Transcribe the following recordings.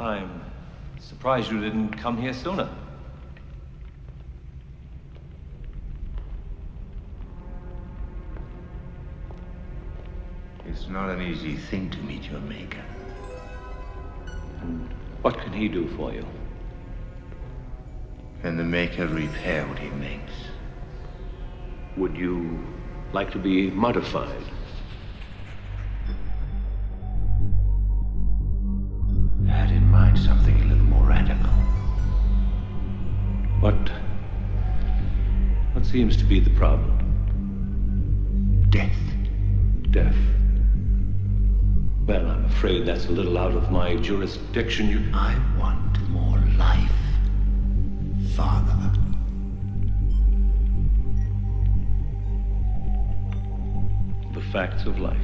I'm surprised you didn't come here sooner. It's not an easy thing to meet your maker. And what can he do for you? Can the maker repair what he makes? Would you like to be modified? I had in mind something a little more radical. What seems to be the problem? Death. Death. Well, I'm afraid that's a little out of my jurisdiction. I want more life, Father. The facts of life.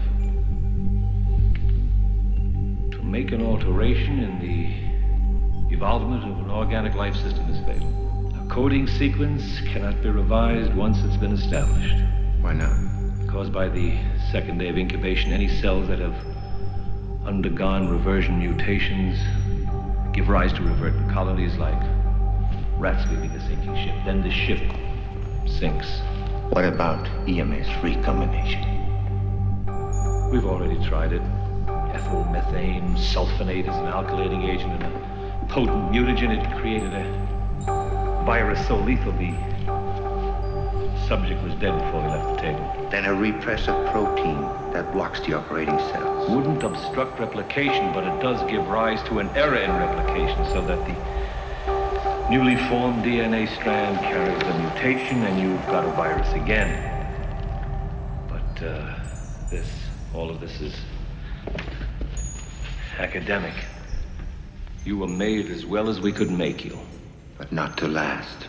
To make an alteration in the evolvement of an organic life system is fatal. A coding sequence cannot be revised once it's been established. Why not? Because by the second day of incubation, any cells that have undergone reversion mutations give rise to revertant colonies like rats leaving a sinking ship. Then the ship sinks. What about EMS recombination? We've already tried it. Ethyl methane sulfonate is an alkylating agent and a potent mutagen. It created a virus so lethal the subject was dead before we left the table. Then a repressor protein that blocks the operating cells. Wouldn't obstruct replication, but it does give rise to an error in replication so that the newly formed DNA strand carries the mutation and you've got a virus again. But all of this is academic. You were made as well as we could make you. But not to last.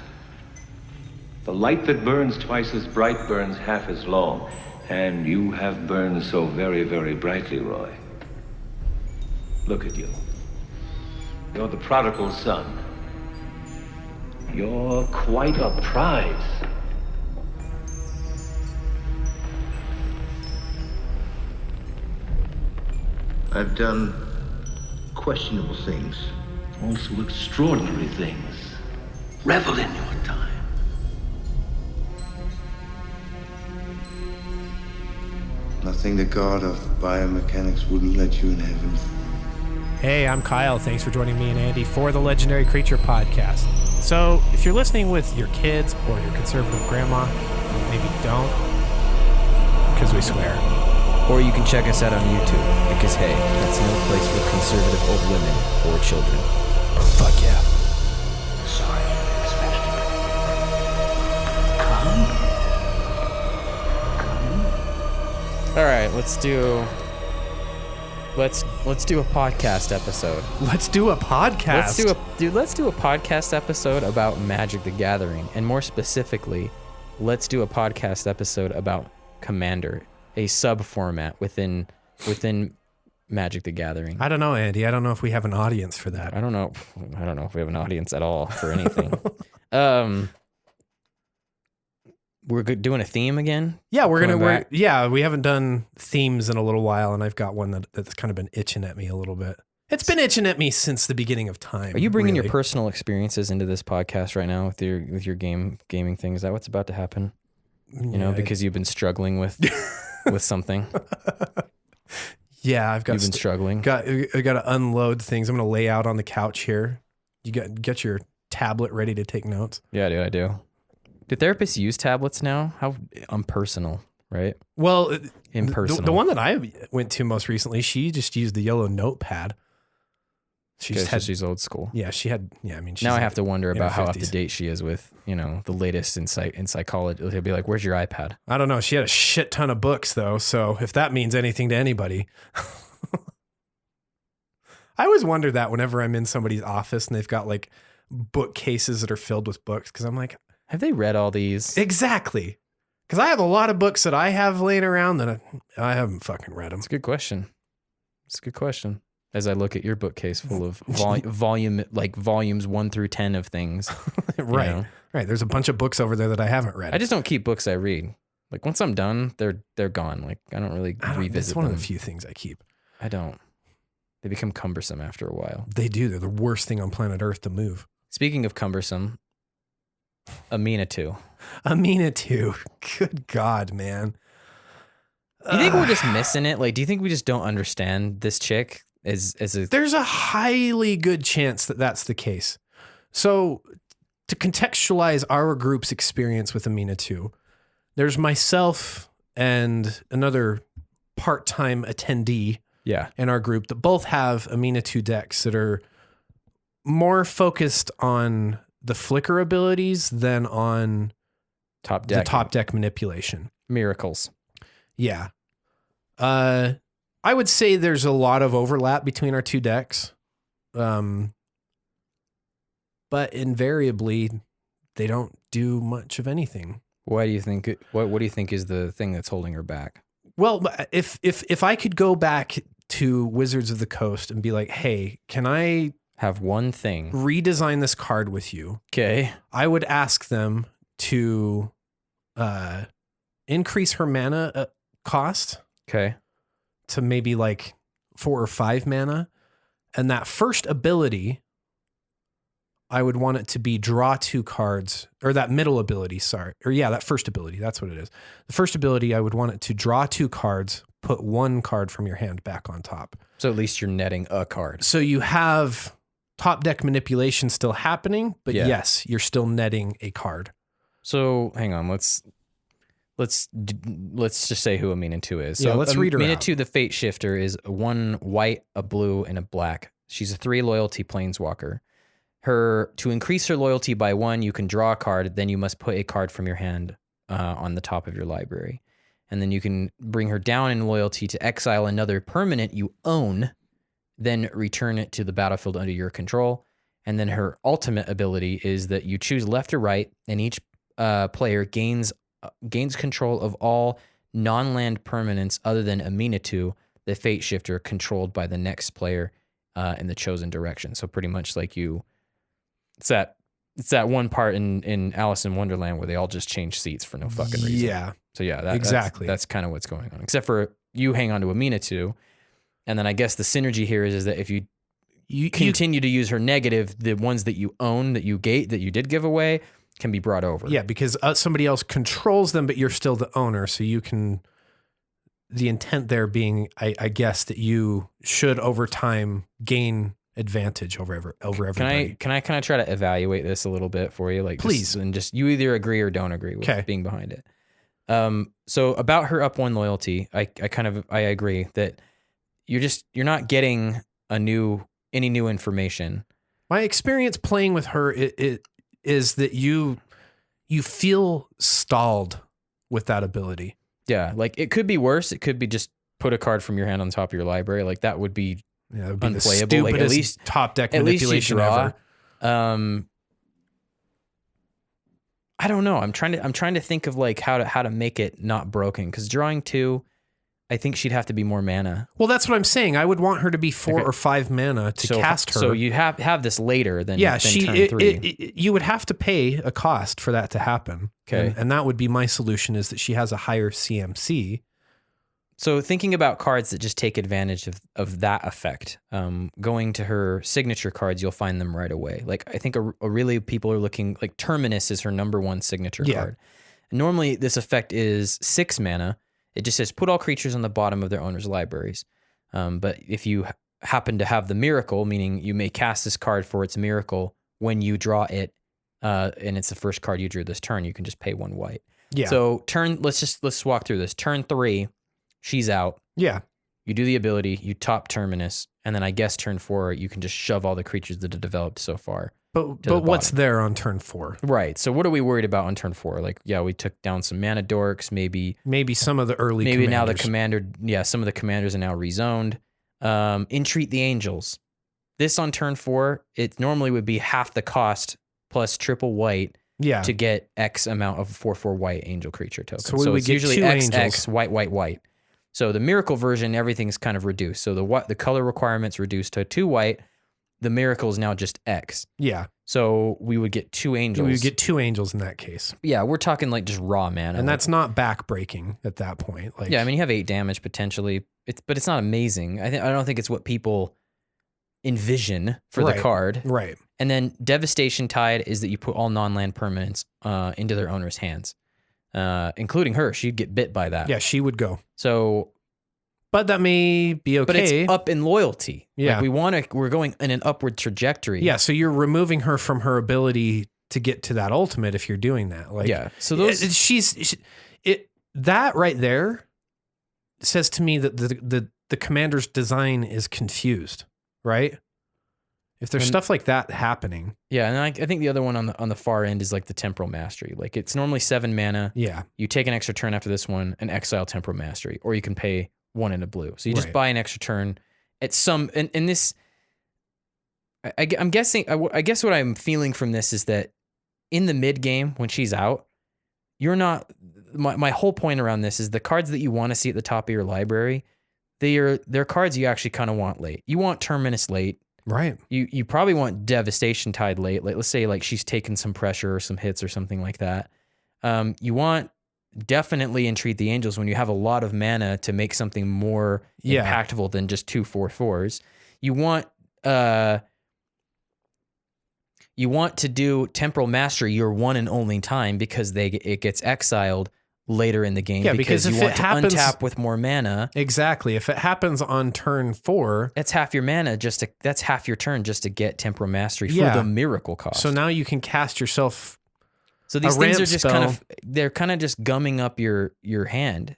The light that burns twice as bright burns half as long. And you have burned so very, very brightly, Roy. Look at you. You're the prodigal son. You're quite a prize. I've done questionable things. Also extraordinary things. Revel in your time. Nothing the god of biomechanics wouldn't let you in heaven. Hey, I'm Kyle. Thanks for joining me and Andy for the Legendary Creature Podcast. So, if you're listening with your kids or your conservative grandma, maybe don't, because we swear. Or you can check us out on YouTube, because hey, that's no place for conservative old women or children. Fuck yeah. Sorry, Come. All right, let's do a podcast episode. Let's do a podcast. Let's do a podcast episode about Magic the Gathering, and more specifically, let's do a podcast episode about Commander, a sub-format within Magic the Gathering. I don't know, Andy. I don't know if we have an audience for that. I don't know if we have an audience at all for anything. We're doing a theme again? Yeah, we haven't done themes in a little while, and I've got one that's kind of been itching at me a little bit. It's been itching at me since the beginning of time. Are you bringing your personal experiences into this podcast right now with your gaming thing? Is that what's about to happen? You know, because you've been struggling with something. Yeah, you've been struggling. I got to unload things. I'm going to lay out on the couch here. You get your tablet ready to take notes. Yeah, dude, I do. Do therapists use tablets now? How impersonal, right? Well, impersonal. The one that I went to most recently, she just used the yellow notepad. She's old school. Yeah, she had. Yeah, I mean, now I have to wonder about how 50s. up to date she is with the latest in psychology. He'll be like, "Where's your iPad?" I don't know. She had a shit ton of books though, so if that means anything to anybody. I always wonder that whenever I'm in somebody's office and they've got like bookcases that are filled with books, because I'm like, have they read all these? Exactly. Because I have a lot of books that I have laying around that I haven't fucking read them. It's a good question. As I look at your bookcase full of volumes 1 through 10 of things. Right. Right. There's a bunch of books over there that I haven't read. I just don't keep books I read. Like once I'm done, they're gone. Like I don't really revisit them. It's one of the few things I keep. I don't. They become cumbersome after a while. They do. They're the worst thing on planet Earth to move. Speaking of cumbersome, Amina 2. Amina 2. Good God, man. Do you think we're just missing it? Like, do you think we just don't understand this chick as a... There's a highly good chance that that's the case. So to contextualize our group's experience with Amina 2, there's myself and another part-time attendee in our group that both have Amina 2 decks that are more focused on the Flickr abilities than on the top deck manipulation. Miracles. Yeah. I would say there's a lot of overlap between our two decks. But invariably they don't do much of anything. Why do you think what do you think is the thing that's holding her back? Well, if I could go back to Wizards of the Coast and be like, "Hey, can I have one thing redesign this card with you?" Okay. I would ask them to increase her mana cost. Okay. To maybe like 4 or 5 mana. And that first ability, I would want it to be draw 2 cards, or that middle ability, sorry. Or yeah, that first ability, that's what it is. The first ability, I would want it to draw 2 cards, put 1 card from your hand back on top. So at least you're netting a card. So you have top deck manipulation still happening, but yes, you're still netting a card. So hang on, let's just say who Amina 2 is. So let's read her Amina out. 2, the Fate Shifter, is 1 white, a blue, and a black. She's a 3 loyalty planeswalker. To increase her loyalty by 1, you can draw a card, then you must put a card from your hand on the top of your library. And then you can bring her down in loyalty to exile another permanent you own, then return it to the battlefield under your control. And then her ultimate ability is that you choose left or right, and each player gains control of all non-land permanents other than Amina 2, the Fate Shifter, controlled by the next player in the chosen direction. So pretty much like it's that one part in Alice in Wonderland where they all just change seats for no fucking reason. Yeah. So yeah, exactly. That's kind of what's going on. Except for you hang on to Amina 2, and then I guess the synergy here is that if you continue to use her negative, the ones that you own that you did give away can be brought over. Yeah, because somebody else controls them, but you're still the owner. So you can, the intent there being, I guess, that you should over time gain advantage over everybody. Can I kind of try to evaluate this a little bit for you? Like, please. And just you either agree or don't agree with being behind it. So about her up 1 loyalty, I agree that you're not getting any new information. My experience playing with her is that you feel stalled with that ability. Yeah, like it could be worse. It could be just put a card from your hand on top of your library. Like that would be unplayable. Like at least top deck manipulation ever. I don't know. I'm trying to think of like how to make it not broken, because drawing 2, I think she'd have to be more mana. Well, that's what I'm saying. I would want her to be 4 or 5 mana to cast her. So you have this later than turn 3. You would have to pay a cost for that to happen. Okay. And that would be my solution, is that she has a higher CMC. So thinking about cards that just take advantage of that effect, going to her signature cards, you'll find them right away. Like I think really people are looking, like Terminus is her number 1 signature card. And normally this effect is 6 mana. It just says put all creatures on the bottom of their owner's libraries. But if you happen to have the miracle, meaning you may cast this card for its miracle when you draw it, and it's the first card you drew this turn, you can just pay 1 white. Yeah. So let's walk through this. Turn 3, she's out. Yeah. You do the ability, you top Terminus, and then I guess turn 4, you can just shove all the creatures that have developed so far. But what's there on turn 4? Right. So what are we worried about on turn 4? Like, yeah, we took down some mana dorks, maybe some of the early maybe commanders. Now the commander, some of the commanders are now rezoned. Entreat the Angels. This on turn 4, it normally would be half the cost plus triple white to get X amount of 4/4 white angel creature tokens. So it's usually X, angels. X, white. So the miracle version, everything's kind of reduced. So the color requirement's reduced to 2 white. The miracle is now just X. Yeah. So we would get 2 angels. We would get 2 angels in that case. Yeah, we're talking like just raw mana. And that's not backbreaking at that point. Like, yeah, I mean, you have 8 damage potentially, but it's not amazing. I don't think it's what people envision for the card. Right. And then Devastation Tide is that you put all non-land permanents into their owner's hands, including her. She'd get bit by that. Yeah, she would go. So, but that may be okay. But it's up in loyalty. Yeah. Like we're going in an upward trajectory. Yeah, so you're removing her from her ability to get to that ultimate if you're doing that. Like, yeah. So those that right there says to me that the commander's design is confused, right? If there's stuff like that happening. Yeah, and I think the other one on the far end is like the Temporal Mastery. Like it's normally 7 mana. Yeah. You take an extra turn after this one and exile Temporal Mastery, or you can pay 1 in a blue. So you just buy an extra turn at some, and this, I'm guessing, I guess what I'm feeling from this is that in the mid game when she's out, you're not, my whole point around this is the cards that you want to see at the top of your library, they're cards you actually kind of want late. You want Terminus late. Right. You probably want Devastation Tide late. Like let's say like she's taken some pressure or some hits or something like that. You want definitely Entreat the Angels when you have a lot of mana to make something more impactful than just 2 4/4s. You want to do Temporal Mastery your one and only time because it gets exiled later in the game. Yeah, because you if want it to happens, untap with more mana. Exactly. If it happens on turn 4, that's half your mana. That's half your turn just to get Temporal Mastery for the miracle cost. So now you can cast yourself. So these things are just they're kind of just gumming up your hand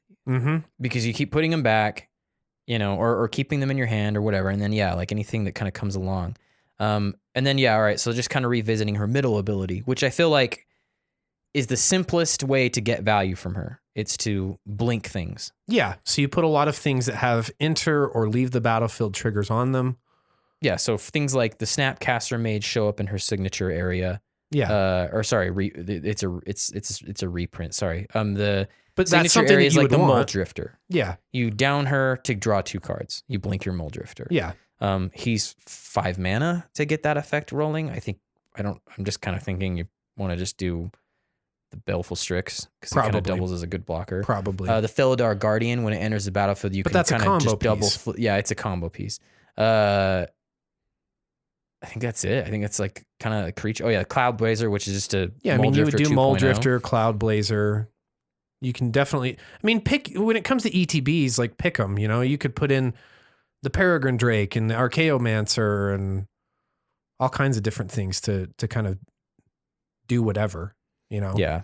because you keep putting them back, or keeping them in your hand or whatever. And then, like anything that kind of comes along. And then, all right. So just kind of revisiting her middle ability, which I feel like is the simplest way to get value from her. It's to blink things. Yeah. So you put a lot of things that have enter or leave the battlefield triggers on them. Yeah. So things like the Snapcaster Mage show up in her signature area. Yeah. It's a reprint. Sorry. But signature that's something area that is you like would the want. Mole Drifter. Yeah. You down her to draw 2 cards. You blink your Mole Drifter. Yeah. He's 5 mana to get that effect rolling. I'm just kind of thinking you want to just do the Baleful Strix because it kind of doubles as a good blocker. Probably. The Felidar Guardian, when it enters the battlefield, you can kind of just double. It's a combo piece. I think that's it. I think it's like kind of a creature. Oh yeah, Cloud Blazer, which is just a you would do Mole Drifter, Cloud Blazer. You can definitely. Pick when it comes to ETBs, like pick them. You could put in the Peregrine Drake and the Archaeomancer and all kinds of different things to kind of do whatever. Yeah,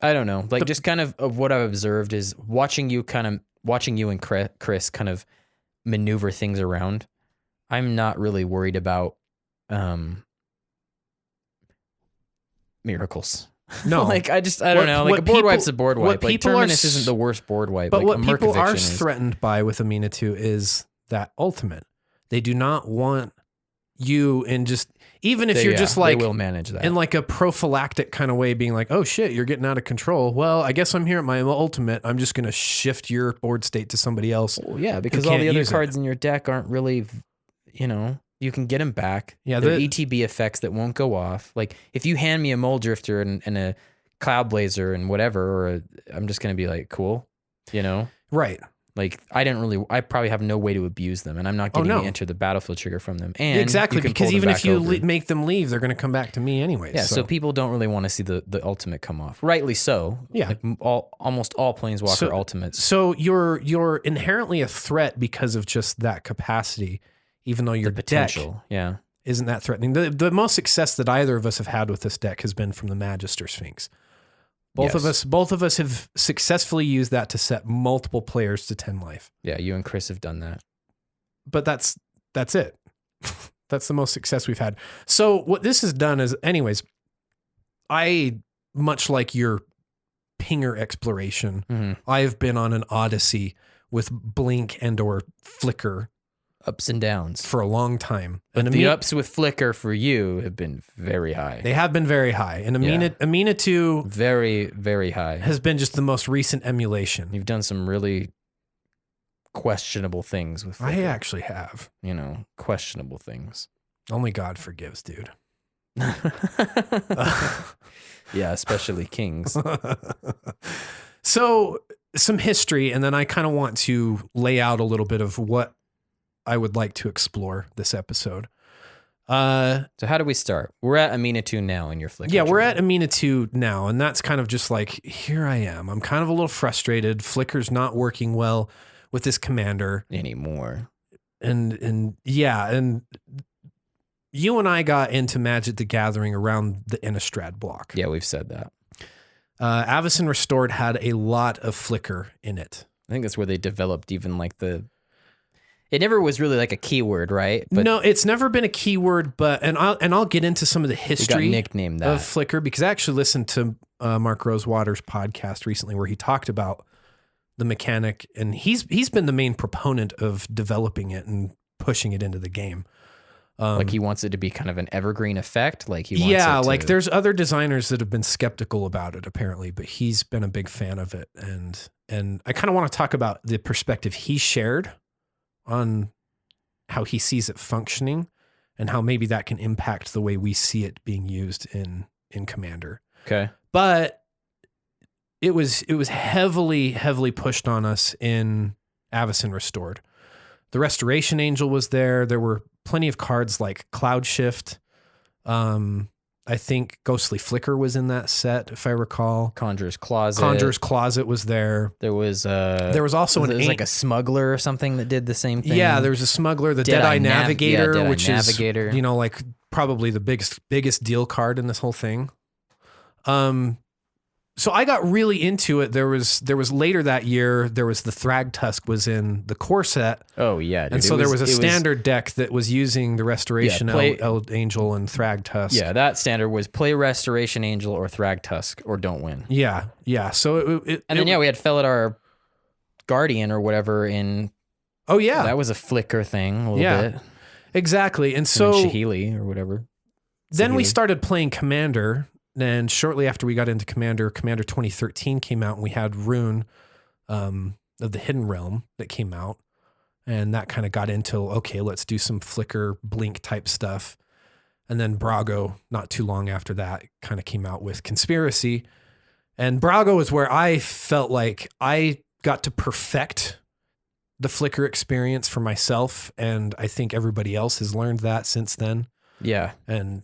I don't know. Like just kind of what I've observed is watching you and Chris kind of maneuver things around. I'm not really worried about miracles. No, I don't know. Like a board wipe's a board wipe. Like Terminus isn't the worst board wipe. But like what people are threatened by with Amenatu is that ultimate. They do not want you in just, even if you're just like, they will manage that in like a prophylactic kind of way, being like, oh shit, you're getting out of control. Well, I guess I'm here at my ultimate. I'm just going to shift your board state to somebody else. Well, yeah, because all the other cards in your deck aren't really, you can get them back. Yeah, they're ETB effects that won't go off. Like if you hand me a Mole Drifter and a Cloud Blazer and whatever, I'm just going to be like, cool, Right. Like I probably have no way to abuse them, and I'm not getting to enter the battlefield trigger from them. And exactly, because even if you make them leave, they're going to come back to me anyway. Yeah, so people don't really want to see the ultimate come off. Rightly so. Yeah, like almost all Planeswalker ultimates. So you're inherently a threat because of just that capacity, even though your potential, deck isn't that threatening. The most success that either of us have had with this deck has been from the Magister Sphinx. Both of us have successfully used that to set multiple players to 10 life. Yeah, you and Chris have done that. But that's it. That's the most success we've had. So what this has done is, anyways, much like your pinger exploration, I've been on an odyssey with Blink and or Flickr. Ups and downs for a long time. But the ups with Flickr for you have been very high. They have been very high. And Amenatu very, very high has been just the most recent emulation. You've done some really questionable things with Flickr. I actually have. Questionable things. Only God forgives, dude. Yeah, especially kings. So some history, and then I kind of want to lay out a little bit of what I would like to explore this episode. So how do we start? We're at Amina 2 now in your Flickr. Yeah, we're journey. at Amina 2 now, and that's kind of just like, here I am. I'm kind of a little frustrated. Flickr's not working well with this commander. Anymore. And you and I got into Magic the Gathering around the Innistrad block. Yeah, we've said that. Avacyn Restored had a lot of Flickr in it. I think that's where they developed even like it never was really like a keyword, right? But no, it's never been a keyword, but I'll get into some of the history nicknamed that. of Flickr, because I actually listened to Mark Rosewater's podcast recently where he talked about the mechanic, and he's been the main proponent of developing it and pushing it into the game. Like he wants it to be kind of an evergreen effect. Like he wants it to, like there's other designers that have been skeptical about it apparently, but he's been a big fan of it. And I kind of want to talk about the perspective he shared on how he sees it functioning and how maybe that can impact the way we see it being used in Commander. Okay. But it was heavily pushed on us in Avacyn Restored. The Restoration Angel was there. There were plenty of cards like Cloud Shift. I think Ghostly Flicker was in that set, if I recall. Conjurer's Closet. Conjurer's Closet was there. There was also like a smuggler or something that did the same thing. Yeah, there was a smuggler, the Deadeye Navigator, Deadeye which Navigator. is, like probably the biggest deal card in this whole thing. So I got really into it. There was later that year, there was the Thragtusk was in the core set. Oh yeah. Dude. And so there was a standard deck that was using the Restoration Angel and Thragtusk. Yeah, that standard was play Restoration Angel or Thragtusk or don't win. Yeah. So we had Felidar Guardian or whatever in. Oh yeah. That was a Flickr thing a little bit. Exactly. And so Shahili or whatever. Then we started playing Commander. And shortly after we got into Commander 2013 came out, and we had Rune of the Hidden Realm that came out. And that kind of got into, okay, let's do some Flickr Blink type stuff. And then Brago, not too long after that, kind of came out with Conspiracy. And Brago is where I felt like I got to perfect the Flickr experience for myself. And I think everybody else has learned that since then. Yeah. And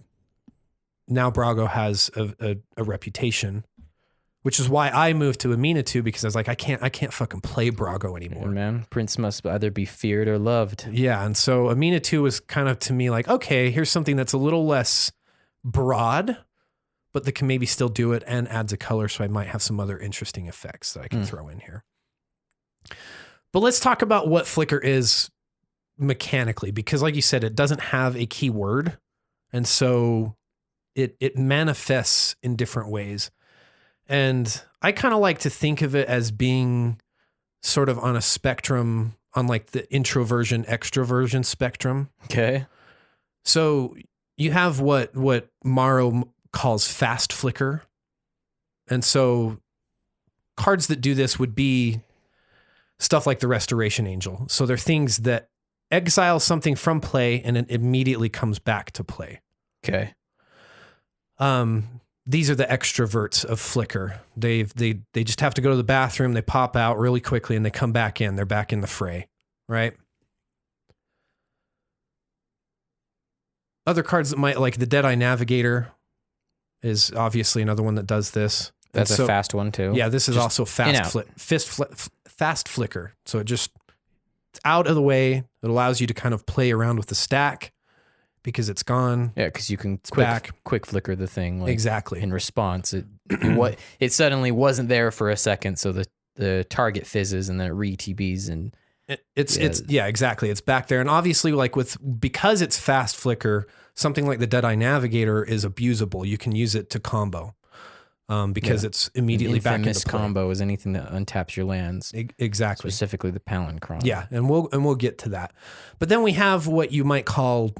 now Brago has a reputation, which is why I moved to Amina 2, because I was like, I can't fucking play Brago anymore. Man, Prince must either be feared or loved. Yeah, and so Amina 2 was kind of to me like, okay, here's something that's a little less broad, but that can maybe still do it and adds a color, so I might have some other interesting effects that I can throw in here. But let's talk about what Flickr is mechanically, because like you said, it doesn't have a keyword, and so it manifests in different ways. And I kind of like to think of it as being sort of on a spectrum, on like the introversion, extroversion spectrum. Okay. So you have what Morrow calls fast Flickr. And so cards that do this would be stuff like the Restoration Angel. So they're things that exile something from play and it immediately comes back to play. Okay. These are the extroverts of Flickr. They just have to go to the bathroom, they pop out really quickly, and they come back in. They're back in the fray, right? Other cards that might, like the Deadeye Navigator is obviously another one that does this. That's a fast one too. Yeah, this is just also fast Flickr. So it's out of the way. It allows you to kind of play around with the stack because it's gone. Yeah, because you can quick flicker the thing. Like, exactly. In response, it suddenly wasn't there for a second, so the target fizzes and then it re-TBs and it's exactly. It's back there, and obviously, like because it's fast Flickr, something like the Deadeye Navigator is abusable. You can use it to combo. Because it's immediately back into play. Combo is anything that untaps your lands. Exactly. Specifically the Palancron. Yeah, and we'll get to that. But then we have what you might call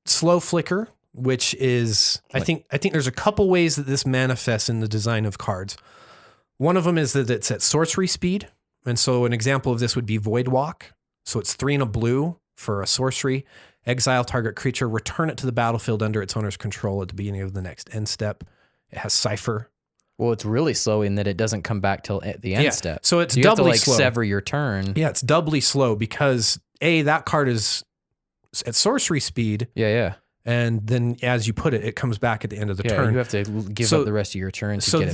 slow Flickr, which is I think there's a couple ways that this manifests in the design of cards. One of them is that it's at sorcery speed. And so an example of this would be Void Walk. So it's 3 and a blue for a sorcery. Exile target creature, return it to the battlefield under its owner's control at the beginning of the next end step. It has Cipher. Well, it's really slow in that it doesn't come back till at the end step. So it's you doubly have to slow. Sever your turn. Yeah, it's doubly slow because that card is at sorcery speed. Yeah. And then as you put it, it comes back at the end of the turn. You have to give up the rest of your turn to get it back.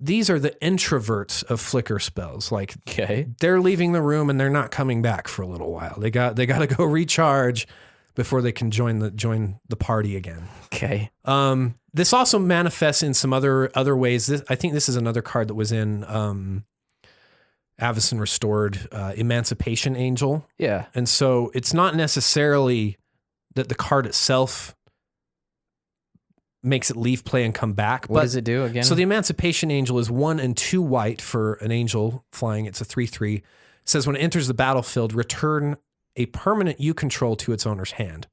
These are the introverts of Flickr spells. Like Okay. they're leaving the room and they're not coming back for a little while. They got to go recharge before they can join the party again. Okay. This also manifests in some other ways. I think this is another card that was in Avacyn Restored, Emancipation Angel. Yeah. And so it's not necessarily that the card itself makes it leave play and come back. What does it do again? So the Emancipation Angel is 1 and 2 white for an angel flying. It's a 3/3. It says when it enters the battlefield, return a permanent you control to its owner's hand.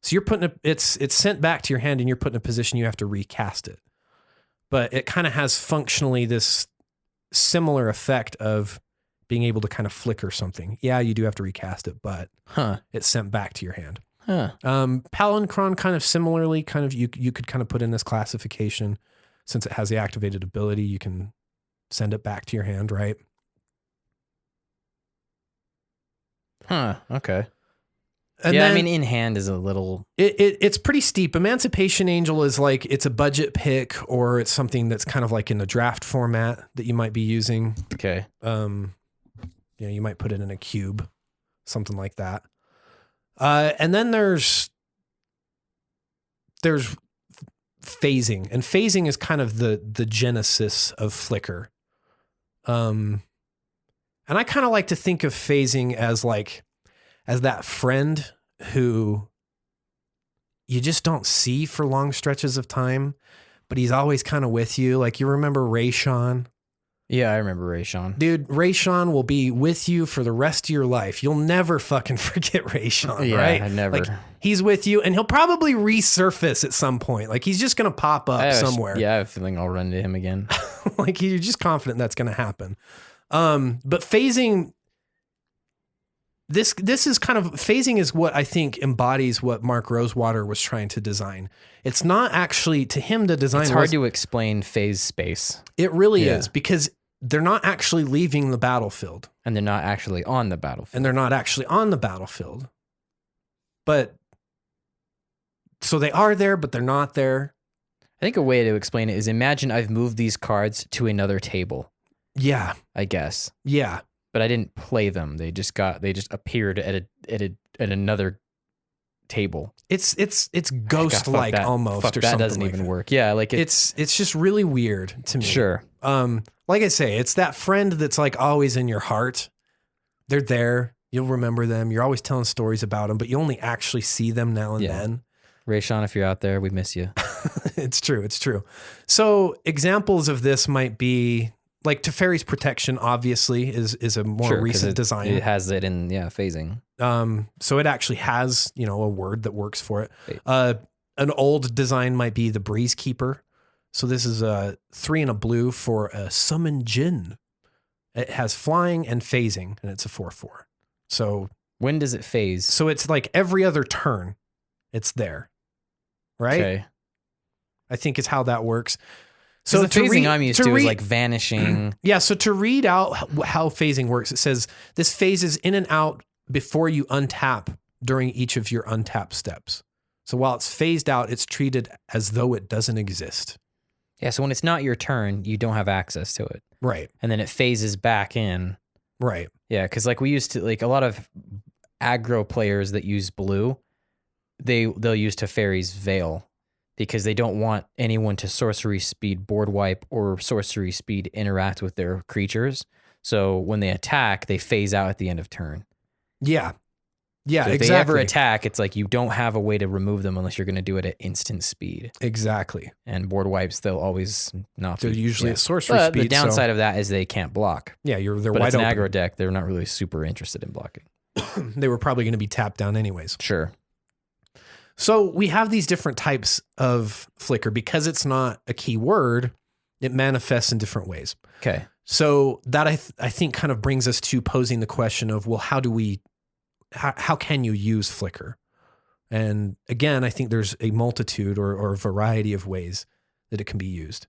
So you're putting it's sent back to your hand and you're put in a position you have to recast it. But it kind of has functionally this similar effect of being able to kind of flicker something. Yeah, you do have to recast it, but it's sent back to your hand. Palinchron kind of similarly, kind of you could kind of put in this classification since it has the activated ability, you can send it back to your hand, right? Okay. And yeah, then I mean, in hand is a little... It's pretty steep. Emancipation Angel is like, it's a budget pick or it's something that's kind of like in the draft format that you might be using. Okay. You might put it in a cube, something like that. And then there's phasing, and phasing is kind of the genesis of Flickr. And I kind of like to think of phasing as that friend who you just don't see for long stretches of time, but he's always kind of with you. Like you remember Rayshawn? Yeah, I remember Rayshawn. Dude, Rayshawn will be with you for the rest of your life. You'll never fucking forget Rayshawn, right? I never. Like, he's with you, and he'll probably resurface at some point. Like, he's just going to pop up somewhere. I have a feeling I'll run into him again. Like, you're just confident that's going to happen. But phasing... This is kind of... Phasing is what I think embodies what Mark Rosewater was trying to design. It's not actually... To him, the design It's hard to explain phase space. It really is, because... They're not actually leaving the battlefield. And they're not actually on the battlefield. But so they are there, but they're not there. I think a way to explain it is imagine I've moved these cards to another table. Yeah. I guess. Yeah. But I didn't play them. They just appeared at another table. It's ghost-like almost, or something. That doesn't even work. Yeah, like it's just really weird to me. Sure. Like I say, it's that friend that's like always in your heart. They're there. You'll remember them. You're always telling stories about them, but you only actually see them now and then. Rayshawn, if you're out there, we miss you. It's true. So examples of this might be like Teferi's Protection, obviously, is a more recent design. It has it in phasing. So it actually has, a word that works for it. An old design might be the Breeze Keeper. So this is a 3 and a blue for a Summon Jinn. It has flying and phasing, and it's a 4/4. So when does it phase? So it's like every other turn, it's there, right? Okay. I think is how that works. So the phasing I'm used to is like vanishing. Yeah. So to read out how phasing works, it says this phases in and out before you untap during each of your untap steps. So while it's phased out, it's treated as though it doesn't exist. Yeah, so when it's not your turn, you don't have access to it. Right. And then it phases back in. Right. Yeah, because we used to, a lot of aggro players that use blue, they'll use Teferi's Veil because they don't want anyone to sorcery speed board wipe or sorcery speed interact with their creatures. So when they attack, they phase out at the end of turn. Yeah. Yeah, so if exactly. they ever attack, it's like you don't have a way to remove them unless you're going to do it at instant speed. Exactly. And board wipes, they'll always not. They're usually at sorcery but speed. The downside of that is they can't block. Yeah, they're but wide it's an open. aggro deck. They're not really super interested in blocking. They were probably going to be tapped down anyways. Sure. So we have these different types of Flickr. Because it's not a key word, it manifests in different ways. Okay. So that I think kind of brings us to posing the question of, well, how can you use Flickr? And again, I think there's a multitude or a variety of ways that it can be used.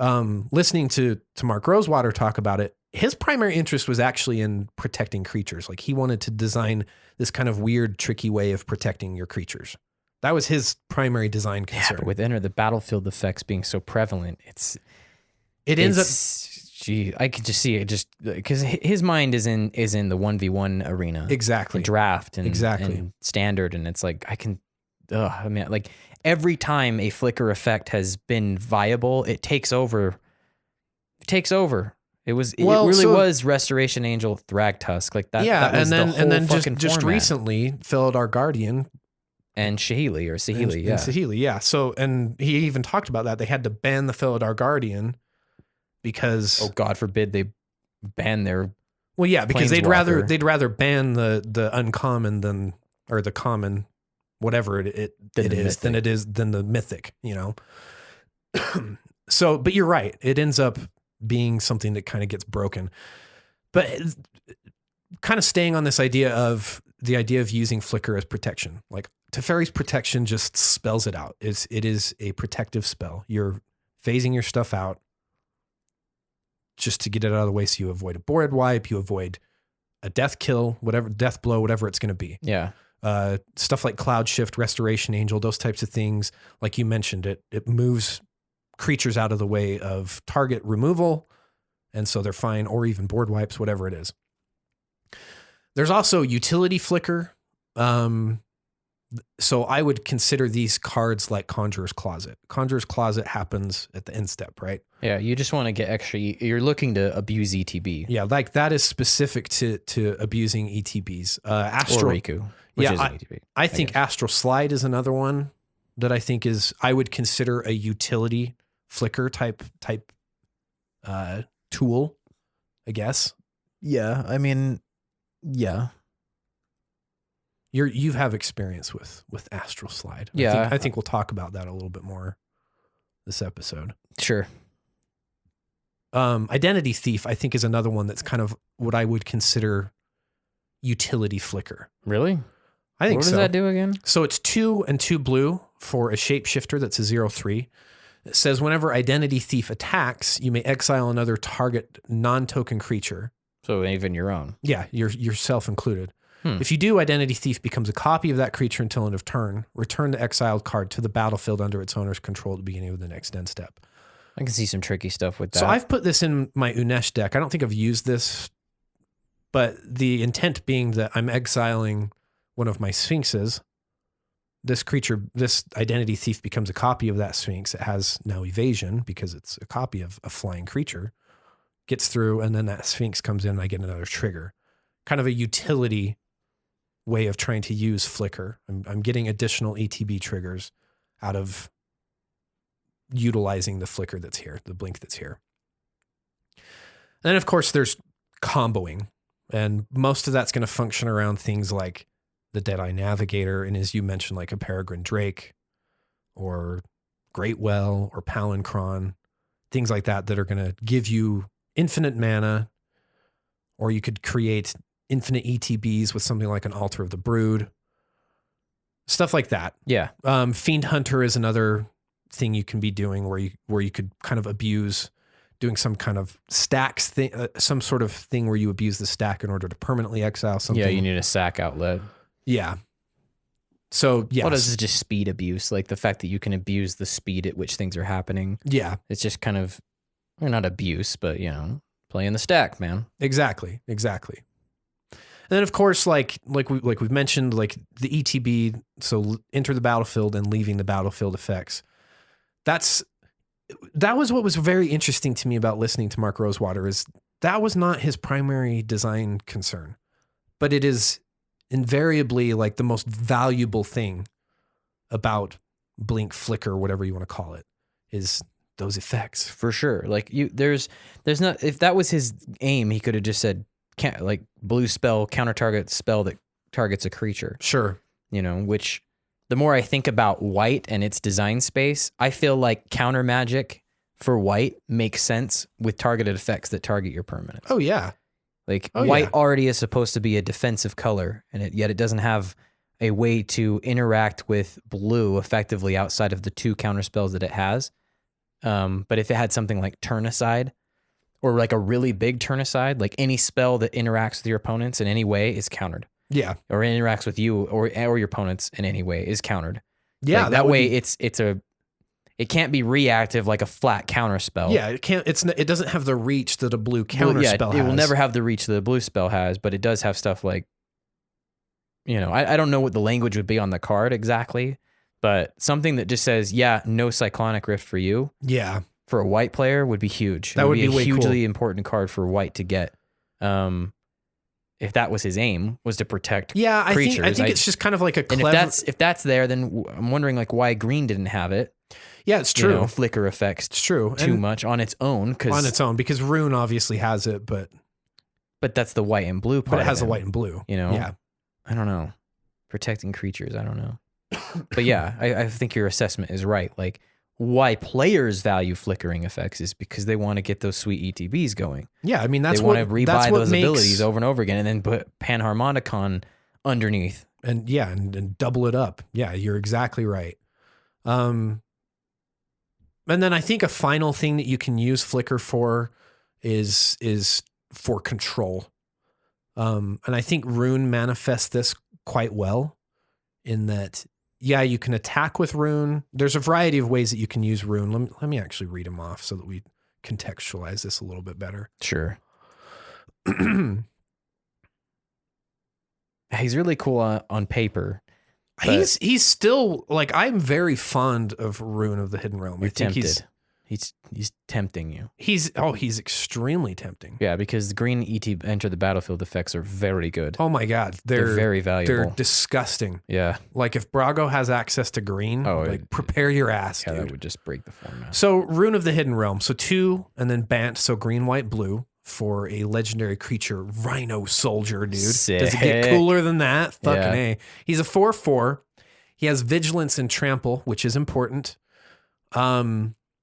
Listening to Mark Rosewater talk about it, his primary interest was actually in protecting creatures. Like he wanted to design this kind of weird, tricky way of protecting your creatures. That was his primary design concern. But with Enter the Battlefield effects being so prevalent, it ends up. Gee, I could just see it just because his mind is in the 1v1 arena. Exactly. And draft and, Exactly. and standard. And it's like, I mean, like every time a flicker effect has been viable, it takes over. It really was Restoration Angel Thragtusk. Like that. Yeah. That was and then just format. recently, Felidar Guardian and Saheeli. And Saheeli, yeah. So, and he even talked about that. They had to ban the Felidar Guardian because, oh, God forbid they ban their. Well, yeah, because they'd rather Planeswalker. ban the uncommon than, or the common, whatever it is than the mythic, you know. So, but you're right. It ends up being something that kind of gets broken. But kind of staying on this idea of using flicker as protection, like Teferi's protection just spells it out. It is a protective spell. You're phasing your stuff out just to get it out of the way, so you avoid a board wipe, you avoid a death kill, death blow, whatever it's going to be. Yeah. Stuff like Cloud Shift, Restoration Angel, those types of things. Like you mentioned, it moves creatures out of the way of target removal, and so they're fine, or even board wipes, whatever it is. There's also utility flicker. So I would consider these cards like Conjurer's Closet. Conjurer's Closet happens at the end step, right? Yeah, you just want to get extra. You're looking to abuse ETB. Yeah, like that is specific to abusing ETBs. Or Riku, which is an ETB. I think Astral Slide is another one that I think I would consider a utility flicker type tool, I guess. Yeah, I mean, yeah. You have experience with Astral Slide. Yeah. I think we'll talk about that a little bit more this episode. Sure. Identity Thief, I think, is another one that's kind of what I would consider utility flicker. Really? I think so. What does that do again? So it's 2 and 2 blue for a shapeshifter that's a 0/3. It says whenever Identity Thief attacks, you may exile another target non-token creature. So even your own. Yeah, yourself included. If you do, Identity Thief becomes a copy of that creature until end of turn. Return the exiled card to the battlefield under its owner's control at the beginning of the next end step. I can see some tricky stuff with that. So I've put this in my Unesh deck. I don't think I've used this, but the intent being that I'm exiling one of my Sphinxes. This creature, this Identity Thief becomes a copy of that Sphinx. It has now evasion because it's a copy of a flying creature. Gets through, and then that Sphinx comes in and I get another trigger. Kind of a utility way of trying to use flicker. I'm getting additional ETB triggers out of utilizing the flicker that's here, the blink that's here. And then, of course, there's comboing. And most of that's going to function around things like the Deadeye Navigator, and as you mentioned, like a Peregrine Drake or Greatwell or Palancron, things like that are going to give you infinite mana, or you could create infinite ETBs with something like an Altar of the Brood, stuff like that. Yeah. Fiend Hunter is another thing you can be doing where you could kind of abuse doing some kind of stacks thing, some sort of thing where you abuse the stack in order to permanently exile something. Yeah, you need a sack outlet. Yeah. So, yes. What is just speed abuse? Like the fact that you can abuse the speed at which things are happening. Yeah. It's just kind of, or not abuse, but, you know, playing the stack, man. Exactly. And then, of course, like we've mentioned, like the ETB, so enter the battlefield and leaving the battlefield effects. That was what was very interesting to me about listening to Mark Rosewater, is that was not his primary design concern, but it is invariably like the most valuable thing about blink, flicker, whatever you want to call it, is those effects. For sure. Like there's not, if that was his aim, he could have just said, like blue spell, counter target spell that targets a creature. Sure. You know, which the more I think about white and its design space, I feel like counter magic for white makes sense with targeted effects that target your permanents. Oh, yeah. Like white already is supposed to be a defensive color, and yet it doesn't have a way to interact with blue effectively outside of the 2 counter spells that it has. But if it had something like Turn Aside, or like a really big Turn Aside, like any spell that interacts with your opponents in any way is countered. Yeah. Or interacts with you or your opponents in any way is countered. Yeah, Like, that way it can't be reactive like a flat counter spell. Yeah, it can't. It doesn't have the reach that a blue counter spell has. It will never have the reach that a blue spell has, but it does have stuff like, I don't know what the language would be on the card exactly, but something that just says, no Cyclonic Rift for you. Yeah. For a white player would be huge. That would be a way hugely cool. important card for white to get. If that was his aim, was to protect creatures. I think it's just kind of like a clever... And if that's there, then I'm wondering like why green didn't have it. Yeah, it's true. Flicker effects. It's true. Too much on its own. Because Rune obviously has it, but that's the white and blue part. But it has the white and blue. Yeah. I don't know. Protecting creatures, I don't know. But yeah, I think your assessment is right. Like, why players value flickering effects is because they want to get those sweet ETBs going. Yeah, I mean, they want to rebuy those abilities over and over again and then put Panharmonicon underneath. And double it up. Yeah, you're exactly right. And then I think a final thing that you can use Flickr for is for control. And I think Rune manifests this quite well in that, you can attack with Rune. There's a variety of ways that you can use Rune. Let me actually read them off so that we contextualize this a little bit better. Sure. He's really cool on paper. He's still, like, I'm very fond of Rune of the Hidden Realm. You're tempted. He's tempting you. He's extremely tempting. Yeah, because the green ET enter the battlefield effects are very good. Oh my God. They're very valuable. They're disgusting. Yeah. Like if Brago has access to green, prepare your ass, dude. That would just break the format. So Rune of the Hidden Realm. So 2 and then Bant. So green, white, blue for a legendary creature, Rhino Soldier, dude. Sick. Does it get cooler than that? Fucking A. He's a 4/4. He has Vigilance and Trample, which is important.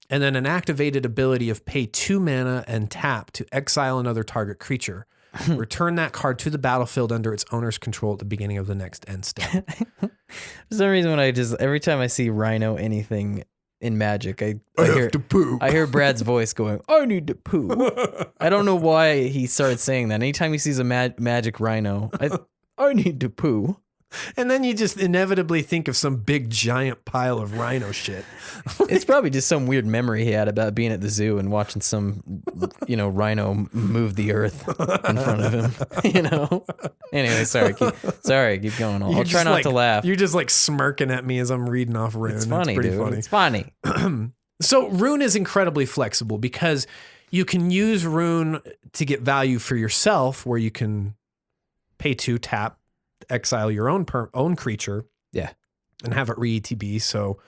And then an activated ability of pay 2 mana and tap to exile another target creature. Return that card to the battlefield under its owner's control at the beginning of the next end step. For some reason, every time I see Rhino anything in Magic, I have to poo. I hear Brad's voice going, I need to poo. I don't know why he started saying that. Anytime he sees a Magic Rhino, I need to poo. And then you just inevitably think of some big giant pile of rhino shit. It's probably just some weird memory he had about being at the zoo and watching some, rhino move the earth in front of him, Anyway, keep going. I'll try not to laugh. You're just like smirking at me as I'm reading off Rune. It's funny, dude. Funny. It's funny. So Rune is incredibly flexible because you can use Rune to get value for yourself where you can pay 2, tap, exile your own creature, and have it re-ETB, so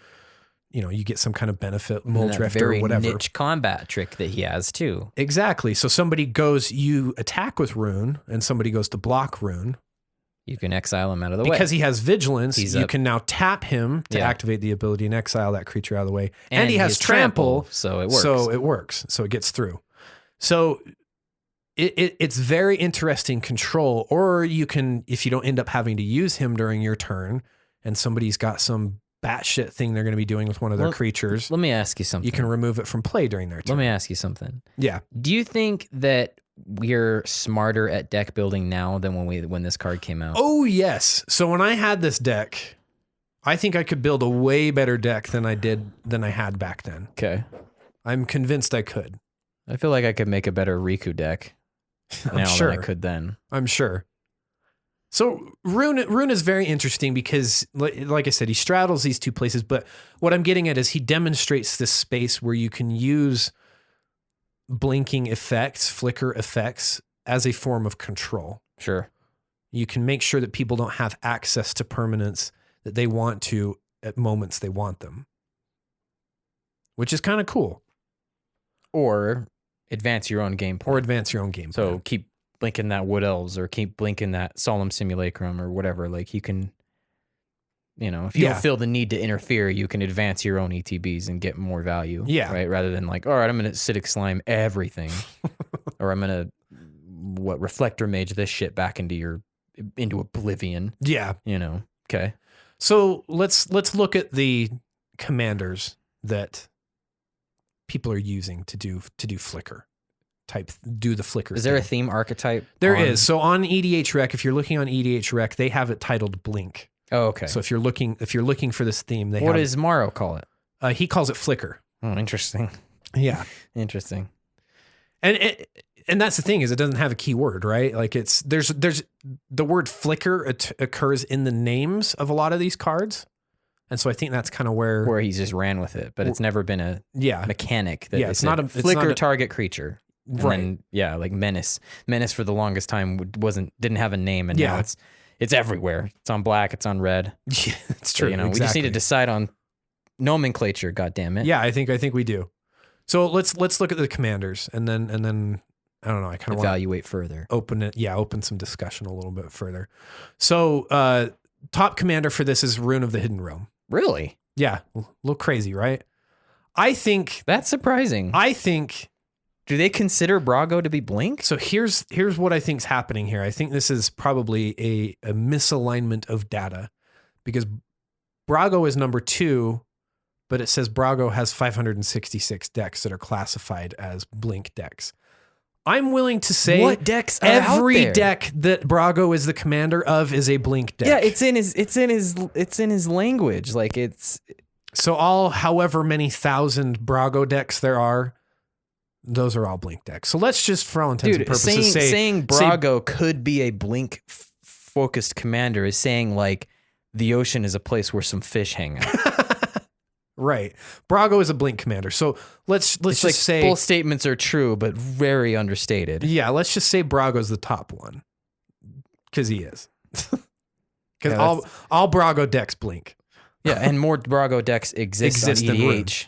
you get some kind of benefit, Muldrift or whatever. Very niche combat trick that he has too. Exactly. So somebody goes, you attack with Rune, and somebody goes to block Rune. You can exile him out of the way because he has Vigilance. You can now tap him to activate the ability and exile that creature out of the way, and he has Trample, so it works. So it gets through. So. It's very interesting control, or you can, if you don't end up having to use him during your turn and somebody's got some batshit thing they're going to be doing with one of their creatures. Let me ask you something. You can remove it from play during their turn. Let me ask you something. Yeah. Do you think that we're smarter at deck building now than when this card came out? Oh, yes. So when I had this deck, I think I could build a way better deck than I had back then. Okay. I'm convinced I could. I feel like I could make a better Riku deck. Now than I could then. I'm sure. So Rune is very interesting because, like I said, he straddles these 2 places. But what I'm getting at is he demonstrates this space where you can use blinking effects, flicker effects, as a form of control. Sure. You can make sure that people don't have access to permanents that they want to at moments they want them, which is kind of cool. Or advance your own game plan. So keep blinking that Wood Elves or keep blinking that Solemn Simulacrum or whatever. Like you can, if you don't feel the need to interfere, you can advance your own ETBs and get more value. Yeah. Right. Rather than like, all right, I'm going to acidic slime everything or I'm going to reflector mage this shit back into oblivion. Yeah. Okay. So let's look at the commanders that people are using to do Flickr. Do the Flickr. Is there a theme archetype? There is. So on EDH Rec, if you're looking on EDH Rec, they have it titled Blink. Oh, okay. So if you're looking for this theme, What does Morrow call it? He calls it Flickr. Oh, interesting. Yeah. Interesting. And that's the thing, is it doesn't have a keyword, right? Like there's the word flicker occurs in the names of a lot of these cards. And so I think that's kind of where he's just ran with it, but it's never been a mechanic. That it's not a flicker target creature. And right. then, like menace for the longest time didn't have a name, and now it's everywhere. It's on black. It's on red. Yeah, it's true. So, we just need to decide on nomenclature. God damn it. Yeah, I think we do. So let's look at the commanders, and then I don't know. I kind of want to evaluate further. Open some discussion a little bit further. So top commander for this is Rune of the Hidden Realm. Really? Yeah, a little crazy, right? I think that's surprising. Do they consider Brago to be Blink? So here's what I think's happening here. I think this is probably a misalignment of data, because Brago is number 2, but it says Brago has 566 decks that are classified as Blink decks. I'm willing to say what decks are every out there? Deck that Brago is the commander of is a Blink deck. Yeah, it's in his language. Like it's so however many thousand Brago decks there are, those are all Blink decks. So let's just, for all intents and purposes, saying Brago could be a Blink focused commander is saying like the ocean is a place where some fish hang out. Right. Brago is a Blink commander. So let's just say both statements are true, but very understated. Yeah, let's just say Brago's the top one, because he is. Because all Brago decks Blink. Yeah, and more Brago decks exist on EDH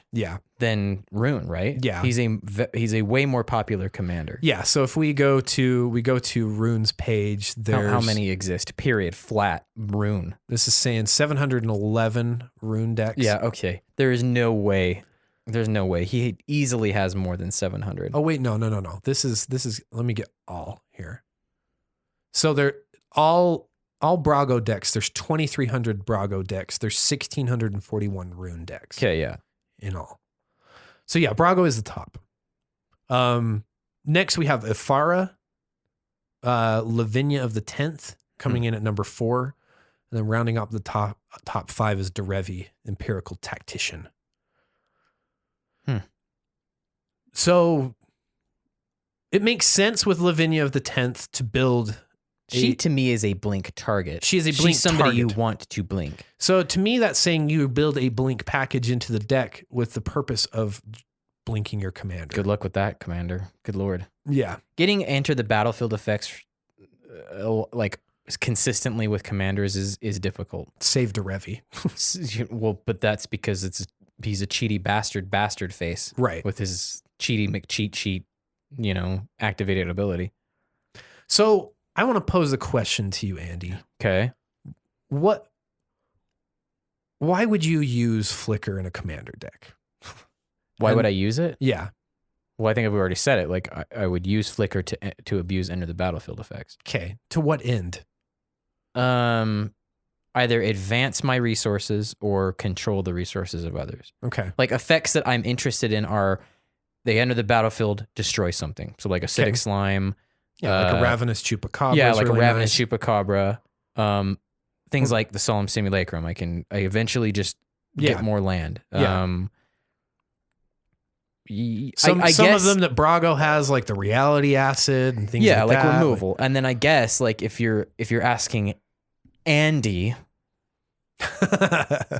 than Rune, right? Yeah. He's a way more popular commander. Yeah, so if we go to Rune's page, there's how many exist? Period. Flat. Rune. This is saying 711 Rune decks. Yeah, okay. There is no way. There's no way. He easily has more than 700. Oh wait, no. This is let me get all here. So they're all Brago decks. There's 2,300 Brago decks. There's 1,641 Rune decks. Okay, yeah. In all. So yeah, Brago is the top. Next we have Ephara, Lavinia of the 10th coming in at number 4, and then rounding up the top 5 is Derevi, Empirical Tactician. So it makes sense with Lavinia of the 10th to build. She to me is a Blink target. She is a Blink She's somebody target. you want to Blink. So to me, that's saying you build a Blink package into the deck with the purpose of blinking your commander. Good luck with that, Commander. Good Lord. Yeah. Getting enter the battlefield effects like consistently with commanders is difficult. Save Derevi. Well, but that's because he's a cheaty bastard face. Right. With his cheaty McCheat sheet, activated ability. So I want to pose a question to you, Andy. Okay. Why would you use Flickr in a commander deck? Why would I use it? Yeah. Well, I think I've already said it. Like I would use Flickr to abuse enter the battlefield effects. Okay. To what end? Either advance my resources or control the resources of others. Okay. Like effects that I'm interested in are they enter the battlefield, destroy something. So like acidic slime. Yeah, like a ravenous chupacabra. Yeah, like really a ravenous chupacabra. Things like the solemn simulacrum. I eventually just get more land. Yeah. Some of them that Brago has, like the reality acid and things like that. Yeah, like removal. And then I guess like if you're asking Andy,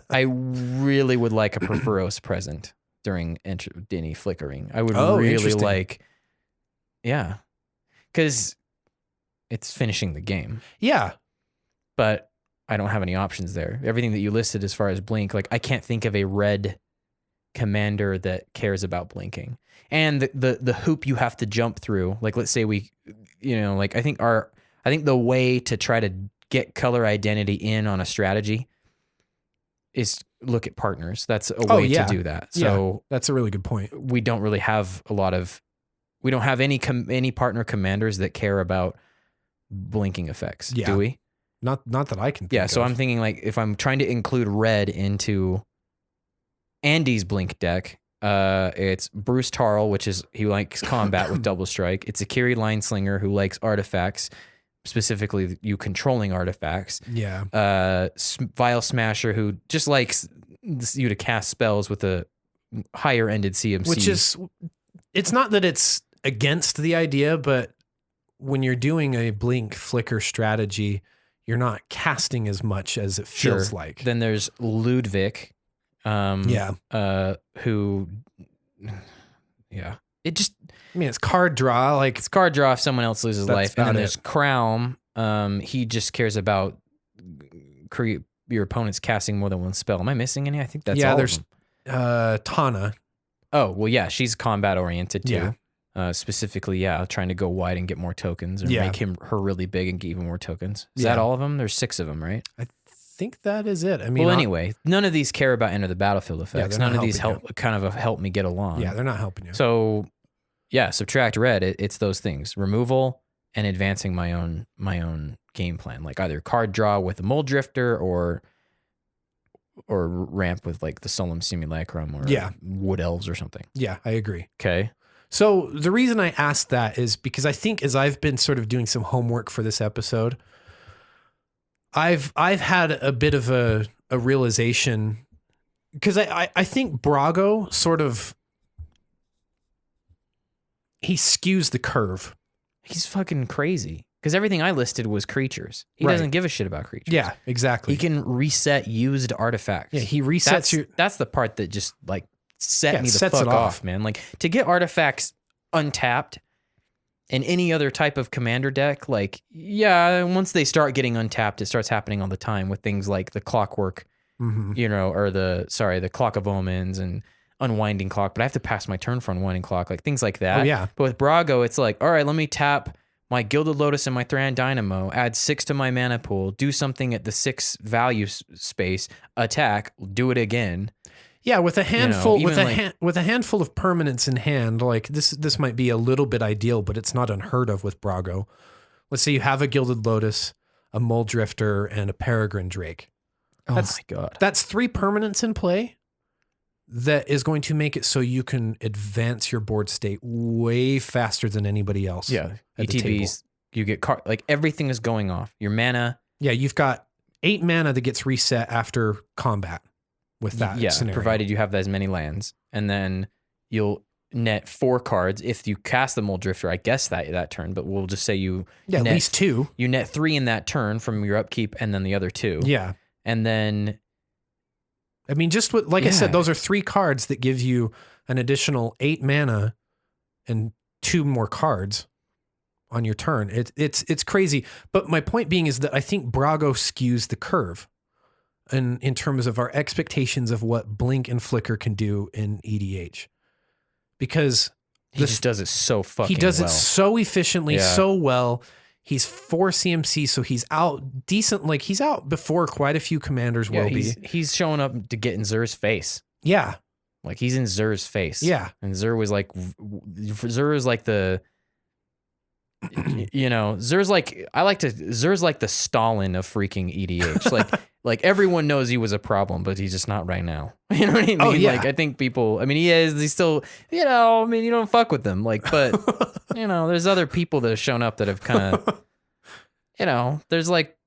I really would like a Perforos present during any flickering. I would really like, yeah. Because it's finishing the game. Yeah. But I don't have any options there. Everything that you listed as far as Blink, like I can't think of a red commander that cares about blinking. And the hoop you have to jump through, like let's say I think the way to try to get color identity in on a strategy is look at partners. That's a way to do that. So that's a really good point. We don't really have we don't have any partner commanders that care about blinking effects, do we? Not that I can think Yeah, so I'm thinking like if I'm trying to include red into Andy's Blink deck, it's Bruce Tarl, which is he likes combat with double strike. It's Akiri Lineslinger who likes artifacts. specifically you controlling artifacts. Yeah. Vial Smasher, who just likes you to cast spells with a higher ended CMC. Which is, it's not that it's against the idea, but when you're doing a blink flicker strategy, you're not casting as much as it feels like. Then there's Ludwig, who, it just, I mean, it's card draw. Like, it's card draw if someone else loses life. And then about there's Crown. He just cares about your opponent's casting more than one spell. Am I missing any? I think that's all there's of them. Tana. Oh, well, yeah, she's combat oriented too. Yeah. Specifically, trying to go wide and get more tokens, or make her really big and get even more tokens. Is that all of them? There's 6 of them, right? I think that is it. I mean, well, anyway, none of these care about enter the battlefield effects. they're None not of these helping help me get along. Yeah, they're not helping you. So, subtract red. It's those things: removal and advancing my own game plan, like either card draw with a Mold Drifter or ramp with like the Solemn Simulacrum or Wood Elves or something. Yeah, I agree. Okay. So the reason I asked that is because I think as I've been sort of doing some homework for this episode, I've had a bit of a realization, because I think Brago sort of, he skews the curve. He's fucking crazy. Because everything I listed was creatures. He doesn't give a shit about creatures. Yeah, exactly. He can reset used artifacts. Yeah, he resets That's the part that just like set me the fuck off, man. Like, to get artifacts untapped in any other type of commander deck, like, once they start getting untapped, it starts happening all the time with things like the Clockwork, or the Clock of Omens and Unwinding Clock, but I have to pass my turn for Unwinding Clock, like things like that. Oh, yeah. But with Brago, it's like, all right, let me tap my Gilded Lotus and my Thran Dynamo, add 6 to my mana pool, do something at the 6 value space, attack, do it again. Yeah, with a handful, with a handful of permanents in hand, like this might be a little bit ideal, but it's not unheard of with Brago. Let's say you have a Gilded Lotus, a Mold Drifter, and a Peregrine Drake. My God. That's 3 permanents in play that is going to make it so you can advance your board state way faster than anybody else. Yeah. At the table. ETBs, you get like everything is going off. Your mana. Yeah, you've got 8 mana that gets reset after combat with that scenario. Provided you have as many lands. And then you'll net 4 cards if you cast the Mold Drifter, I guess that turn, but we'll just say you at least 2. You net 3 in that turn from your upkeep and then the other 2. Yeah. And then, I mean, just what, like I said, those are 3 cards that give you an additional 8 mana and 2 more cards on your turn. It's crazy. But my point being is that I think Brago skews the curve in terms of our expectations of what Blink and Flicker can do in EDH. Because he just does it so fucking well. He does it so efficiently, so well. He's 4 CMC, so he's out decent. Like, he's out before quite a few commanders will be. He's showing up to get in Zer's face. Yeah. Like, he's in Zer's face. Yeah. And Zer was like the, Zer's like the Stalin of freaking EDH. Like everyone knows he was a problem, but he's just not right now. You know what I mean? Oh, yeah. Like, I think people, I mean, he's still, you don't fuck with them. Like, but, there's other people that have shown up that have kind of, there's like,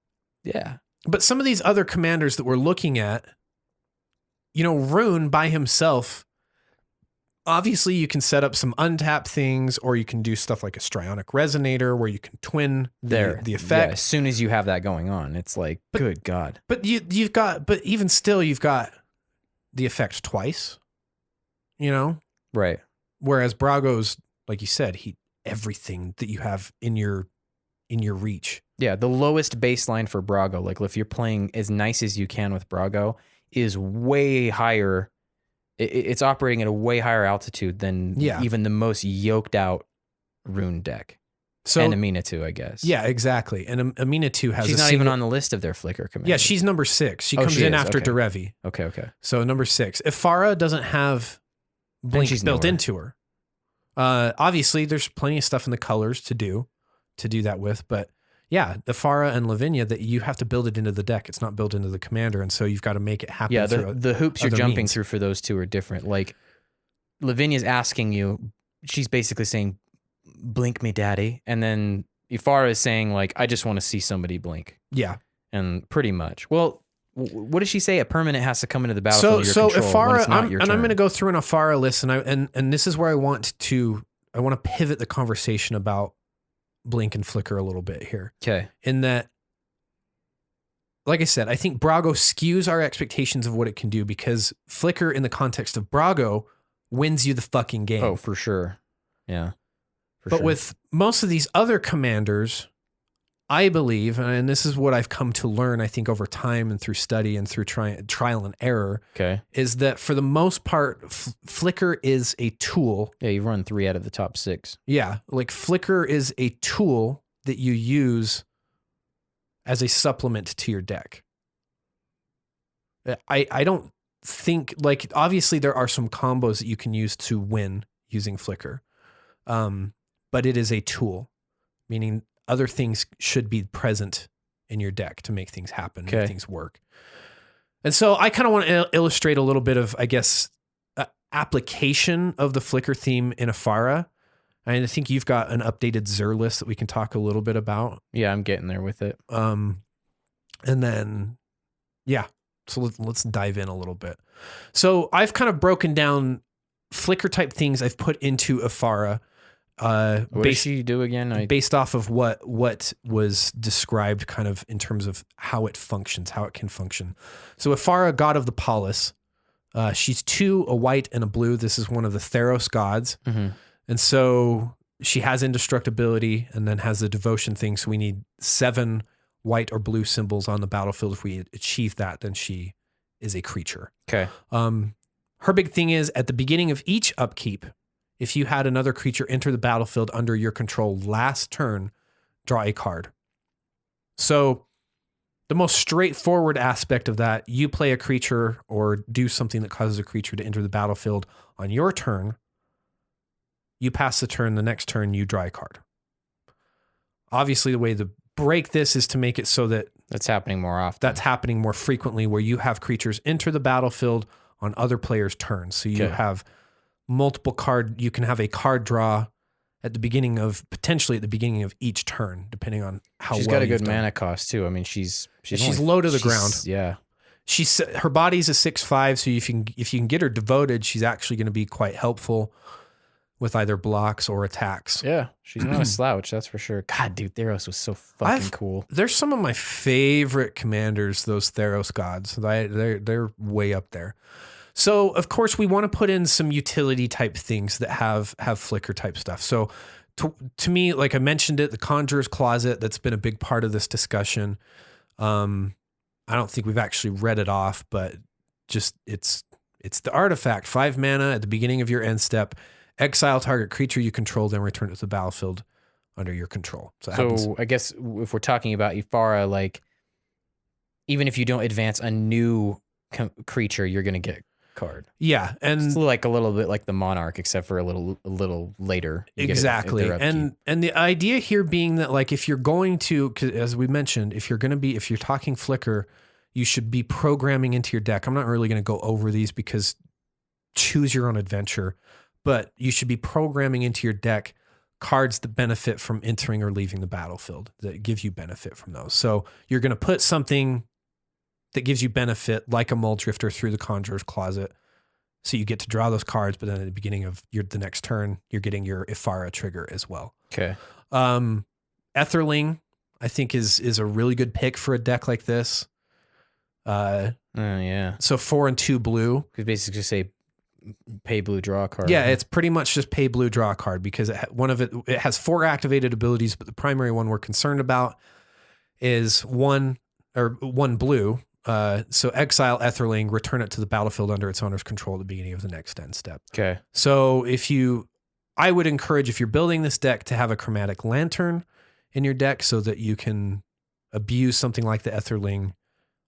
yeah. But some of these other commanders that we're looking at, Rune by himself, obviously you can set up some untapped things, or you can do stuff like a Strionic Resonator where you can twin the effect. Yeah, as soon as you have that going on, it's like, good God. But you've got the effect twice, Right. Whereas Brago's, like you said, everything that you have in your reach. Yeah, the lowest baseline for Brago, like if you're playing as nice as you can with Brago, is way higher. It's operating at a way higher altitude than even the most yoked out Rune deck. So, and Amenatu, I guess. Yeah, exactly. And Amenatu has she's not even on the list of their Flickr commanders. Yeah, she's number 6. She comes in after Derevi. Okay. So number 6. Ephara doesn't have Blink built into her. Obviously, there's plenty of stuff in the colors to do that with, but yeah, Ephara and Lavinia, that you have to build it into the deck. It's not built into the commander, and so you've got to make it happen. Yeah, the hoops you're jumping through for those two are different. Like, Lavinia's asking you, she's basically saying, blink me, daddy. And then Ephara is saying like, I just want to see somebody blink. Yeah. And pretty much. Well, what does she say? A permanent has to come into the battlefield under your So control when Ephara, it's not your turn. I'm going to go through an Ephara list, and this is where I want to pivot the conversation about Blink and Flickr a little bit here. Okay. In that, like I said, I think Brago skews our expectations of what it can do, because Flickr, in the context of Brago, wins you the fucking game. Oh, for sure. Yeah. But with most of these other commanders, I believe, and this is what I've come to learn, I think, over time and through study and through trial and error, is that for the most part, Flickr is a tool. Yeah, you've run 3 out of the top 6. Yeah, like Flickr is a tool that you use as a supplement to your deck. I don't think, like, obviously there are some combos that you can use to win using Flickr, but it is a tool, meaning other things should be present in your deck to make things happen, make things work. And so I kind of want to illustrate a little bit of, I guess, application of the Flickr theme in Ephara. And I think you've got an updated Xur list that we can talk a little bit about. Yeah, I'm getting there with it. And then, yeah, so let's dive in a little bit. So I've kind of broken down Flickr type things I've put into Ephara. What does she do again? Based off of what was described kind of in terms of how it functions, how it can function. So Ephara, god of the Polis, she's 2, a white and a blue. This is one of the Theros gods. Mm-hmm. And so she has indestructibility and then has the devotion thing. So we need 7 white or blue symbols on the battlefield. If we achieve that, then she is a creature. Okay. Her big thing is at the beginning of each upkeep, if you had another creature enter the battlefield under your control last turn, draw a card. So the most straightforward aspect of that, you play a creature or do something that causes a creature to enter the battlefield on your turn. You pass the turn, the next turn you draw a card. Obviously, the way to break this is to make it so that that's happening more often. That's happening more frequently, where you have creatures enter the battlefield on other players' turns. So you have multiple you can have a card draw potentially at the beginning of each turn, depending on how she's well got a good you've done. Mana cost too. I mean, she's low to the ground. Yeah. Her body's a 6/5, so if you can get her devoted, she's actually going to be quite helpful with either blocks or attacks. Yeah, she's not a slouch, that's for sure. God, dude, Theros was so fucking cool. They're some of my favorite commanders, those Theros gods. They're way up there. So, of course, we want to put in some utility type things that have Flickr type stuff. So, to me, like I mentioned it, the Conjurer's Closet, that's been a big part of this discussion. I don't think we've actually read it off, but just it's the artifact, 5 mana at the beginning of your end step. Exile target creature you control, then return it to the battlefield under your control. So I guess if we're talking about Ephara, like even if you don't advance a new creature, you're going to get a card. Yeah, and it's like a little bit like the Monarch, except for a little later. Exactly, and the idea here being that, like, if you're going to, 'cause as we mentioned, if you're talking Flickr, you should be programming into your deck. I'm not really going to go over these because choose your own adventure. But you should be programming into your deck cards that benefit from entering or leaving the battlefield, that give you benefit from those. So you're going to put something that gives you benefit, like a Muldrifter, through the Conjurer's Closet. So you get to draw those cards, but then at the beginning of the next turn, you're getting your Ephara trigger as well. Okay. Etherling, I think, is a really good pick for a deck like this. Yeah. So 4 and 2 blue. Could basically say pay blue, draw a card. Yeah, it's pretty much just pay blue, draw a card, because it has 4 activated abilities, but the primary one we're concerned about is 1 blue. So exile Etherling, return it to the battlefield under its owner's control at the beginning of the next end step. Okay. So I would encourage, if you're building this deck, to have a Chromatic Lantern in your deck so that you can abuse something like the Etherling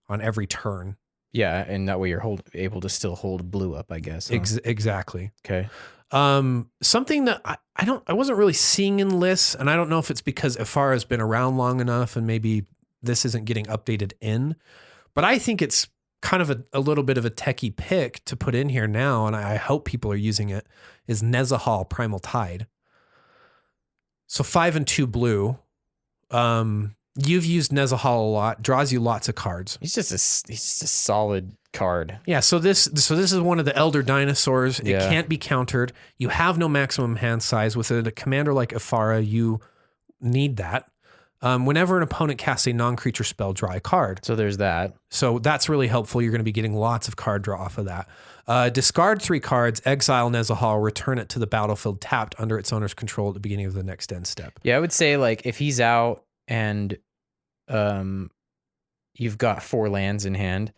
on every turn. Yeah, and that way you're able to still hold blue up, I guess. Huh? Exactly. Okay. Something that I wasn't really seeing in lists, and I don't know if it's because Ephara has been around long enough and maybe this isn't getting updated in, but I think it's kind of a little bit of a techie pick to put in here now, and I hope people are using it, is Nezha, Primal Tide. So 5 and 2 blue. You've used Nezha a lot, draws you lots of cards. He's just a solid card. Yeah, so this is one of the elder dinosaurs. It can't be countered. You have no maximum hand size. With a commander like Ephara, you need that. Whenever an opponent casts a non-creature spell, draw a card. So there's that. So that's really helpful. You're going to be getting lots of card draw off of that. Discard 3 cards, exile Nezha, return it to the battlefield tapped under its owner's control at the beginning of the next end step. Yeah, I would say like if he's out and you've got 4 lands in hand,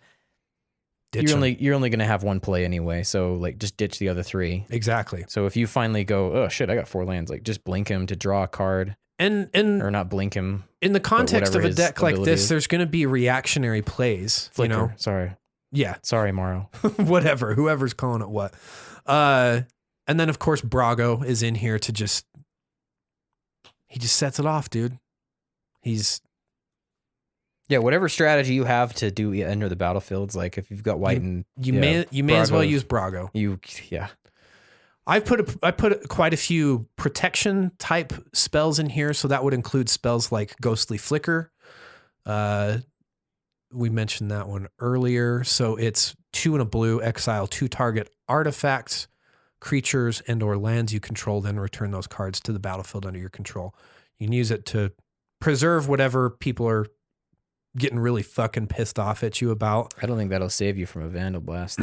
you're only going to have 1 play anyway. So like just ditch the other 3. Exactly. So if you finally go, oh shit, I got 4 lands, like just blink him to draw a card. Or not blink him. In the context of a deck like this, is. there's going to be reactionary plays. Flickr, you know? sorry. Yeah. Sorry, Morrow. Whatever. Whoever's calling it what. And then, of course, Brago is in here to he just sets it off, dude. Yeah, whatever strategy you have to do enter the battlefields, like if you've got white you may as well use Brago. I put quite a few protection type spells in here, so that would include spells like Ghostly Flicker. We mentioned that one earlier. So it's 2 and a blue, exile 2 target artifacts, creatures, and/or lands you control, then return those cards to the battlefield under your control. You can use it to preserve whatever people are getting really fucking pissed off at you about. I don't think that'll save you from a Vandal Blast.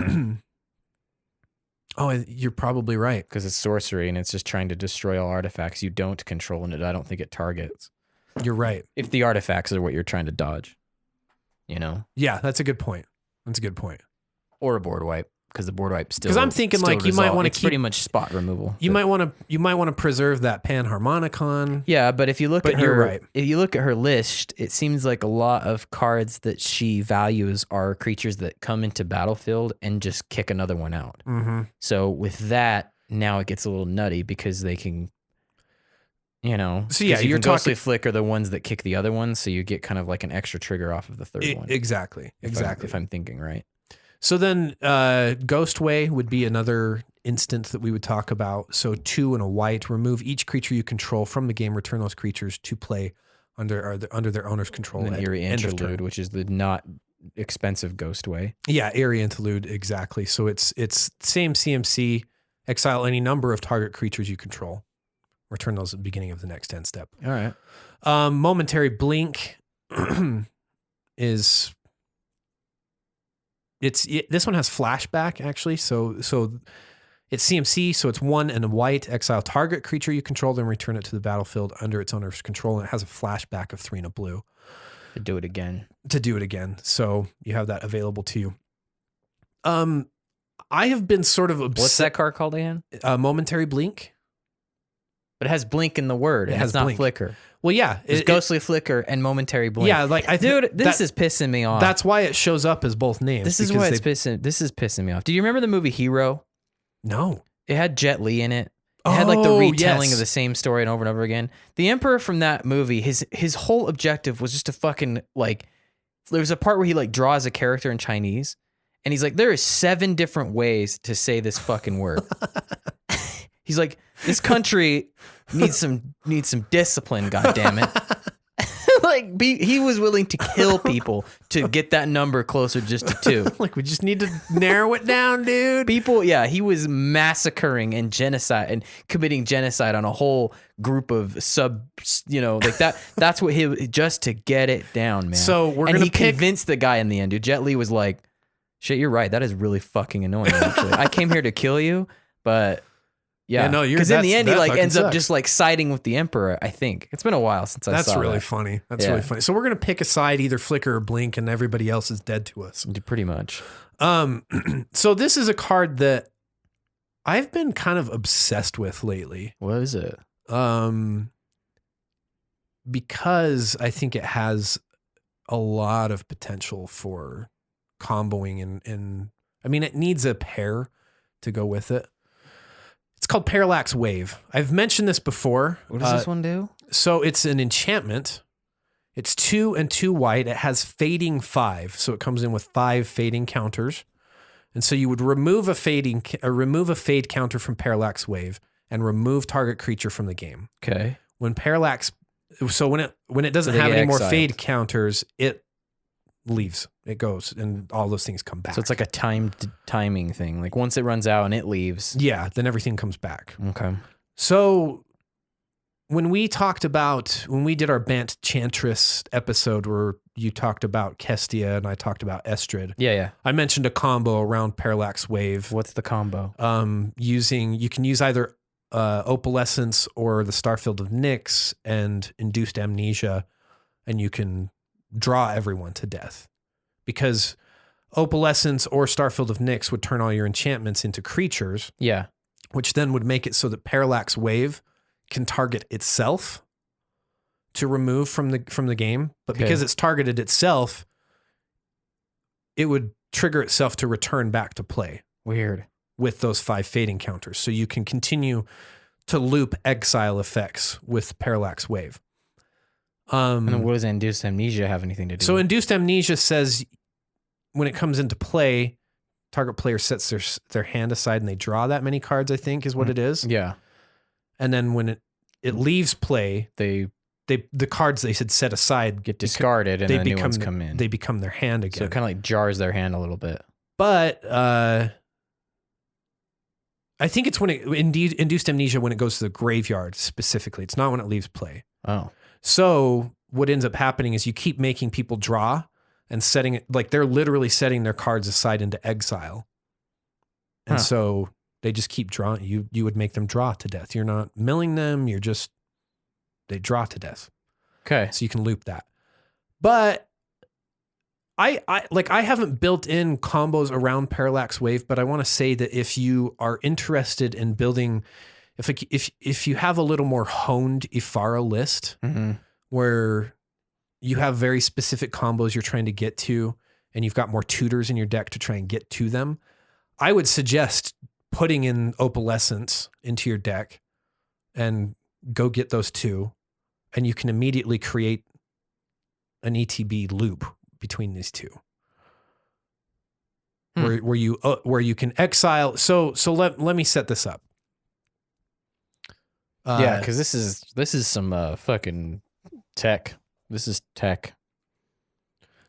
Oh, you're probably right. Because it's sorcery and it's just trying to destroy all artifacts you don't control, and I don't think it targets. You're right. If the artifacts are what you're trying to dodge, you know? Yeah, that's a good point. Or a board wipe, because the board wipe still. Because I'm thinking like you might want to keep pretty much spot removal. You might want to preserve that Panharmonicon. Yeah, but if you look at her, you're right. If you look at her list, it seems like a lot of cards that she values are creatures that come into battlefield and just kick another one out. Mm-hmm. So with that, now it gets a little nutty because they can, you know. So yeah, you're Ghostly Flick are the ones that kick the other ones, so you get kind of like an extra trigger off of the third one. Exactly. If I'm thinking right. So then Ghostway would be another instance that we would talk about. So 2 and a white, remove each creature you control from the game, return those creatures to play under their owner's control. And then Eerie Interlude, which is the not expensive Ghostway. Yeah, Eerie Interlude, exactly. So it's same CMC, exile any number of target creatures you control. Return those at the beginning of the next end step. All right. Momentary Blink is... This one has flashback actually, so it's CMC, so it's 1 and a white, exile target creature you control, then return it to the battlefield under its owner's control, and it has a flashback of 3 and a blue. To do it again. So you have that available to you. I have been sort of obsessed. What's that card called again? Momentary Blink. But it has blink in the word. It has not blink. Flicker. Well, yeah. It's Ghostly Flicker and Momentary Blink. Yeah, like this is pissing me off. That's why it shows up as both names. This is pissing me off. Do you remember the movie Hero? No. It had Jet Li in it. It had like the retelling of the same story and over and over again. The Emperor from that movie, his whole objective was just to fucking like, there was a part where he like draws a character in Chinese and he's like, there is 7 different ways to say this fucking word. He's like, this country needs some discipline, goddammit. Like he was willing to kill people to get that number closer just to 2. Like we just need to narrow it down, dude. People, yeah, he was massacring and committing genocide on a whole group of like that. That's what he just to get it down, man. So he convinced the guy in the end, dude. Jet Li was like, shit, you're right. That is really fucking annoying, actually. I came here to kill you, but yeah, no, because in the end he like ends up just like siding with the Emperor. I think it's been a while since I saw that. That's really funny. Really funny. So we're gonna pick a side, either Flicker or Blink, and everybody else is dead to us. Pretty much. So this is a card that I've been kind of obsessed with lately. What is it? Because I think it has a lot of potential for comboing and I mean, it needs a pair to go with it. It's called Parallax Wave. I've mentioned this before. What does this one do? So it's an enchantment. It's 2 and 2 white. It has fading 5. So it comes in with 5 fading counters. And so you would remove a fade counter from Parallax Wave and remove target creature from the game. Okay. When Parallax So when it doesn't They have get any more exiled. fade counters, it leaves. It goes, and all those things come back. So it's like a timing thing. Like once it runs out and it leaves. yeah, then everything comes back. Okay. So when we did our Bant Chantress episode where you talked about Kestia and I talked about Estrid, Yeah. I mentioned a combo around Parallax Wave. What's the combo? You can use either Opalescence or the Starfield of Nyx and Induced Amnesia, and you can draw everyone to death. Because Opalescence or Starfield of Nyx would turn all your enchantments into creatures, Yeah. which then would make it so that Parallax Wave can target itself to remove from the game. But because it's targeted itself, it would trigger itself to return back to play Weird. with those 5 fading counters. So you can continue to loop exile effects with Parallax Wave. And then what does Induced Amnesia have anything to do So with? Induced Amnesia says when it comes into play, target player sets their hand aside and they draw that many cards, I think is what it is. Yeah. And then when it leaves play, They the cards they had set aside get discarded and then new ones come in. They become their hand again. So it kind of like jars their hand a little bit. But I think it's when Induced Amnesia when it goes to the graveyard specifically. It's not when it leaves play. Oh. So what ends up happening is you keep making people draw and setting it like they're literally setting their cards aside into exile. And so they just keep drawing. You would make them draw to death. You're not milling them. They draw to death. Okay. So you can loop that. But I haven't built in combos around Parallax Wave, but I want to say that if you are interested in building, if you have a little more honed Ephara list where you have very specific combos you're trying to get to, and you've got more tutors in your deck to try and get to them, I would suggest putting in Opalescence into your deck and go get those 2, and you can immediately create an ETB loop between these 2. Where you can exile. So let me set this up. Yeah, because this is some fucking tech. This is tech.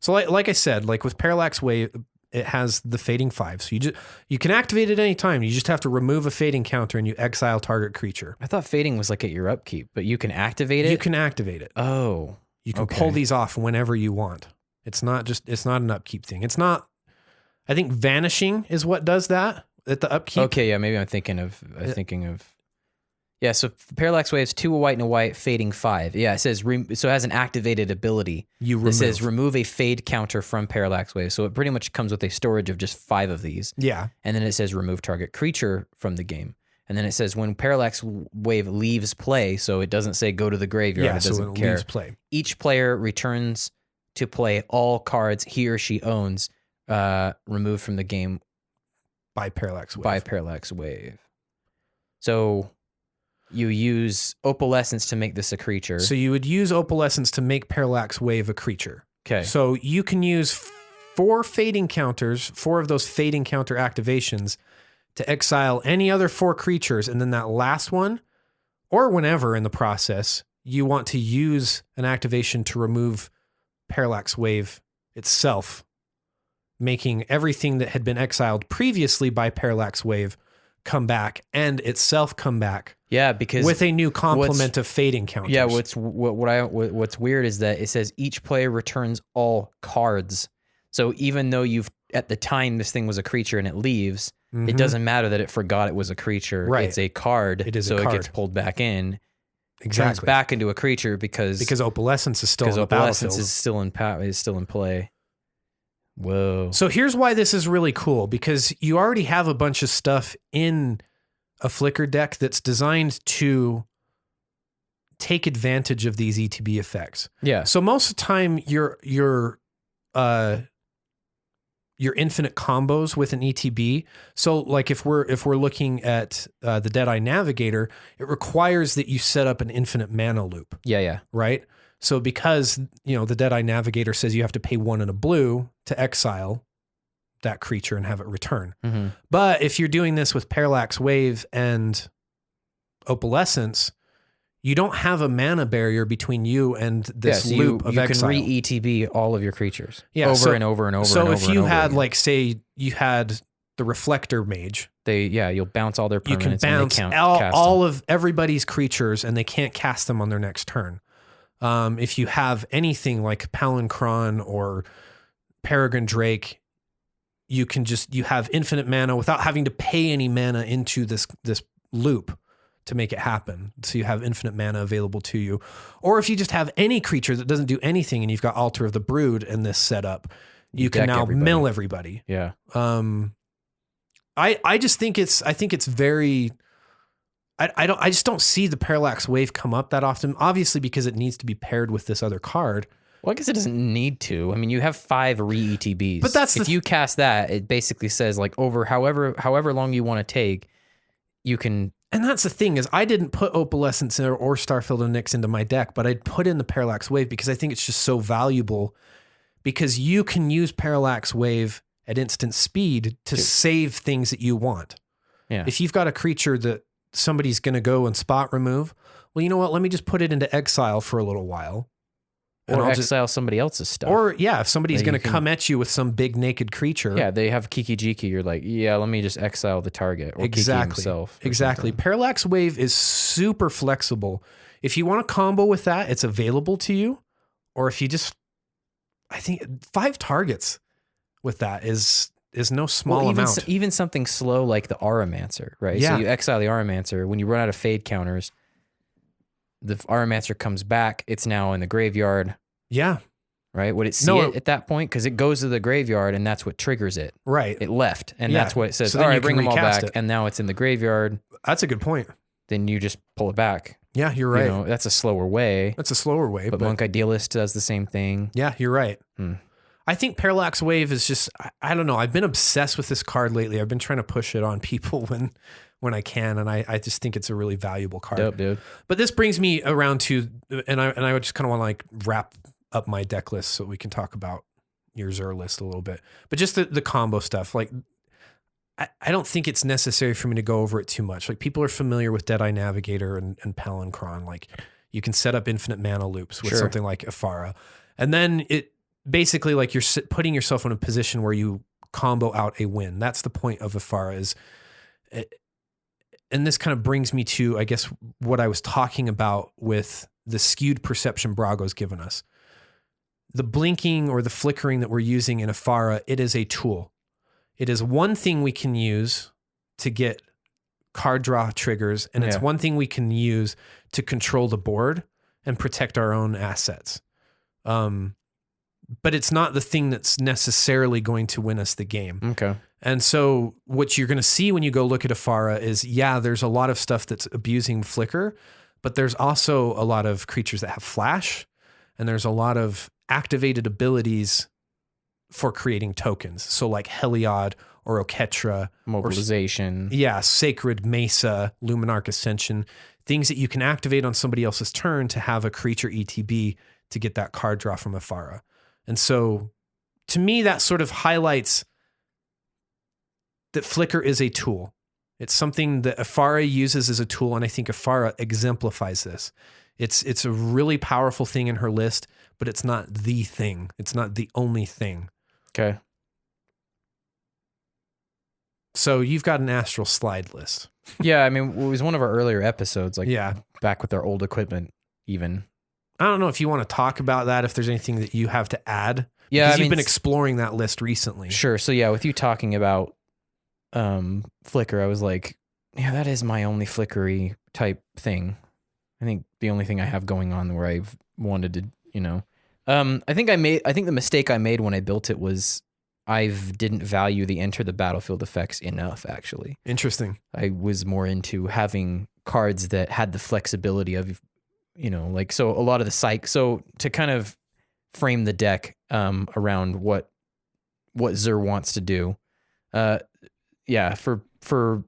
So like I said, like with Parallax Wave, it has the fading 5. So you can activate it any time. You just have to remove a fading counter and you exile target creature. I thought fading was like at your upkeep, but you can activate it. You can activate it. Oh, you can pull these off whenever you want. It's not an upkeep thing. It's not. I think vanishing is what does that at the upkeep. Okay, yeah, maybe I'm thinking of. Yeah, so Parallax Wave's 2 white and a white, fading 5. Yeah, it says so it has an activated ability. It says remove a fade counter from Parallax Wave. So it pretty much comes with a storage of just 5 of these. Yeah. And then it says remove target creature from the game. And then it says when Parallax Wave leaves play, so it doesn't say go to the graveyard. Yeah, it doesn't so it care. leaves play. Each player returns to play all cards he or she owns removed from the game by Parallax Wave. So you use Opalescence to make this a creature. So you would use Opalescence to make Parallax Wave a creature. Okay. So you can use 4 fading counters, 4 of those fading counter activations to exile any other 4 creatures. And then that last one, or whenever in the process, you want to use an activation to remove Parallax Wave itself, making everything that had been exiled previously by Parallax Wave come back and itself come back. Yeah, because with a new complement of fading counters. Yeah, what's weird is that it says each player returns all cards. So even though you've at the time this thing was a creature and it leaves, it doesn't matter that it forgot it was a creature. Right. It's a card. It is so a card. It gets pulled back in. Exactly. Turns back into a creature because Opalescence is still in the Opalescence is still in play. Whoa. So here's why this is really cool, because you already have a bunch of stuff in a Flickr deck that's designed to take advantage of these ETB effects. Yeah. So most of the time your infinite combos with an ETB. So like if we're looking at the Deadeye Navigator, it requires that you set up an infinite mana loop. Yeah. Right? So because, the Deadeye Navigator says you have to pay 1 and a blue to exile that creature and have it return. Mm-hmm. But if you're doing this with Parallax Wave and Opalescence, you don't have a mana barrier between you and this loop of exile. You can re-ETB all of your creatures Yeah, over and over and over So and over if and you over had, again. like, say you had the Reflector Mage, you'll bounce all their you can permanents and bounce they all of everybody's creatures and they can't cast them on their next turn. If you have anything like Palinchron or Peregrine Drake, you have infinite mana without having to pay any mana into this loop to make it happen. So you have infinite mana available to you. Or if you just have any creature that doesn't do anything and you've got Altar of the Brood in this setup, you can now mill everybody. Yeah. I just think it's very, I just don't see the Parallax Wave come up that often, obviously because it needs to be paired with this other card. Well, I guess it doesn't need to. I mean, you have 5 re-ETBs. But that's if you cast that, it basically says like over however long you want to take, you can. And that's the thing is I didn't put Opalescence or Starfield and Nyx into my deck, but I'd put in the Parallax Wave because I think it's just so valuable because you can use Parallax Wave at instant speed to save things that you want. Yeah. If you've got a creature that somebody's going to go and spot remove, well, you know what? Let me just put it into exile for a little while. Or exile somebody else's stuff. Or, yeah, if somebody's going to come at you with some big naked creature. Yeah, they have Kiki Jiki. You're like, yeah, let me just exile the target. Or Kiki himself. Exactly. Something. Parallax Wave is super flexible. If you want to combo with that, it's available to you. Or if you just, I think 5 targets with that is no small amount. Even something slow like the Auramancer, right? Yeah. So you exile the Auramancer. When you run out of fade counters, the Auramancer comes back. It's now in the graveyard. Yeah. Right? Would it see it at that point? Because it goes to the graveyard and that's what triggers it. Right. It left. And that's what it says. So all then right, you bring can them all recast back. it. And now it's in the graveyard. That's a good point. Then you just pull it back. Yeah, you're right. You know, that's a slower way. That's a slower way. But Monk Idealist does the same thing. Yeah, you're right. I think Parallax Wave is just, I don't know. I've been obsessed with this card lately. I've been trying to push it on people when I can. And I just think it's a really valuable card. Dope, dude. But this brings me around to, and I would just kind of want to like wrap up my deck list so we can talk about your Zur list a little bit. But just the combo stuff, like I don't think it's necessary for me to go over it too much. Like people are familiar with Deadeye Navigator and Palinchron. Like you can set up infinite mana loops with something like Ephara. And then it basically like you're putting yourself in a position where you combo out a win. That's the point of Ephara is, and this kind of brings me to, I guess, what I was talking about with the skewed perception Brago's given us. The blinking or the flickering that we're using in Ephara, it is a tool. It is one thing we can use to get card draw triggers, and it's one thing we can use to control the board and protect our own assets. But it's not the thing that's necessarily going to win us the game. Okay. And so what you're going to see when you go look at Ephara is, there's a lot of stuff that's abusing Flickr, but there's also a lot of creatures that have flash, and there's a lot of activated abilities for creating tokens. So like Heliod or Oketra. Mobilization. Sacred Mesa, Luminarch Ascension, things that you can activate on somebody else's turn to have a creature ETB to get that card draw from Ephara. And so to me, that sort of highlights that Flickr is a tool. It's something that Ephara uses as a tool, and I think Ephara exemplifies this. It's a really powerful thing in her list, but it's not the thing. It's not the only thing. Okay. So you've got an Astral Slide list. Yeah, I mean, it was one of our earlier episodes, like back with our old equipment even. I don't know if you want to talk about that, if there's anything that you have to add. Yeah, because you've been exploring that list recently. Sure. So with you talking about Flickr, I was like, yeah, that is my only Flickery type thing. I think the only thing I have going on where I've wanted to, I think the mistake I made when I built it was I didn't value the enter the battlefield effects enough, actually. Interesting. I was more into having cards that had the flexibility of, so a lot of the so to kind of frame the deck around what Zur wants to do. For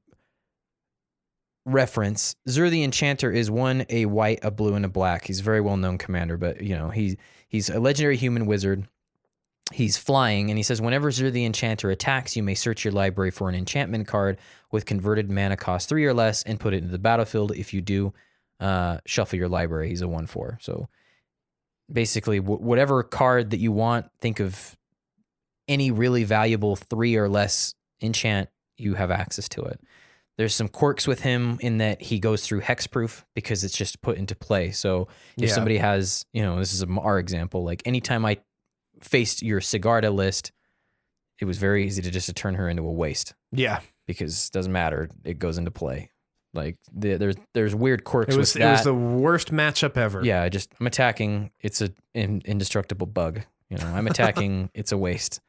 reference, Zur the Enchanter is a white, a blue, and a black. He's a very well-known commander, but he's a legendary human wizard. He's flying, and he says, whenever Zur the Enchanter attacks, you may search your library for an enchantment card with converted mana cost 3 or less and put it into the battlefield. If you do, shuffle your library. He's a 1/4. So basically, whatever card that you want, think of any really valuable 3 or less enchant, you have access to it. There's some quirks with him in that he goes through hexproof because it's just put into play. So if somebody has, this is our example, like anytime I faced your Sigarda list, it was very easy to turn her into a waste. Yeah. Because it doesn't matter. It goes into play. Like there's weird quirks with that. It was the worst matchup ever. Yeah. I'm attacking. It's an indestructible bug. I'm attacking. It's a waste.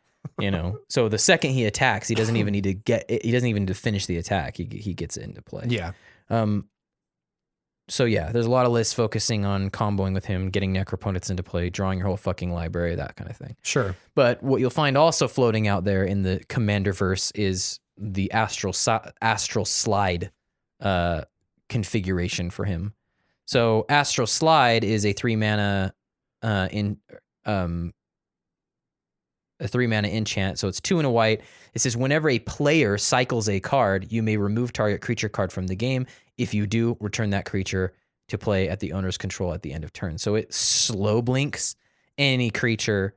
So the second he attacks, he doesn't even need to finish the attack. He gets it into play. Yeah. So yeah, there's a lot of lists focusing on comboing with him, getting necropotents into play, drawing your whole fucking library, that kind of thing. Sure. But what you'll find also floating out there in the Commanderverse is the Astral Slide configuration for him. So Astral Slide is a 3-mana a 3-mana enchant, so it's 2 and a white. It says whenever a player cycles a card, you may remove target creature card from the game. If you do, return that creature to play at the owner's control at the end of turn. So it slow blinks any creature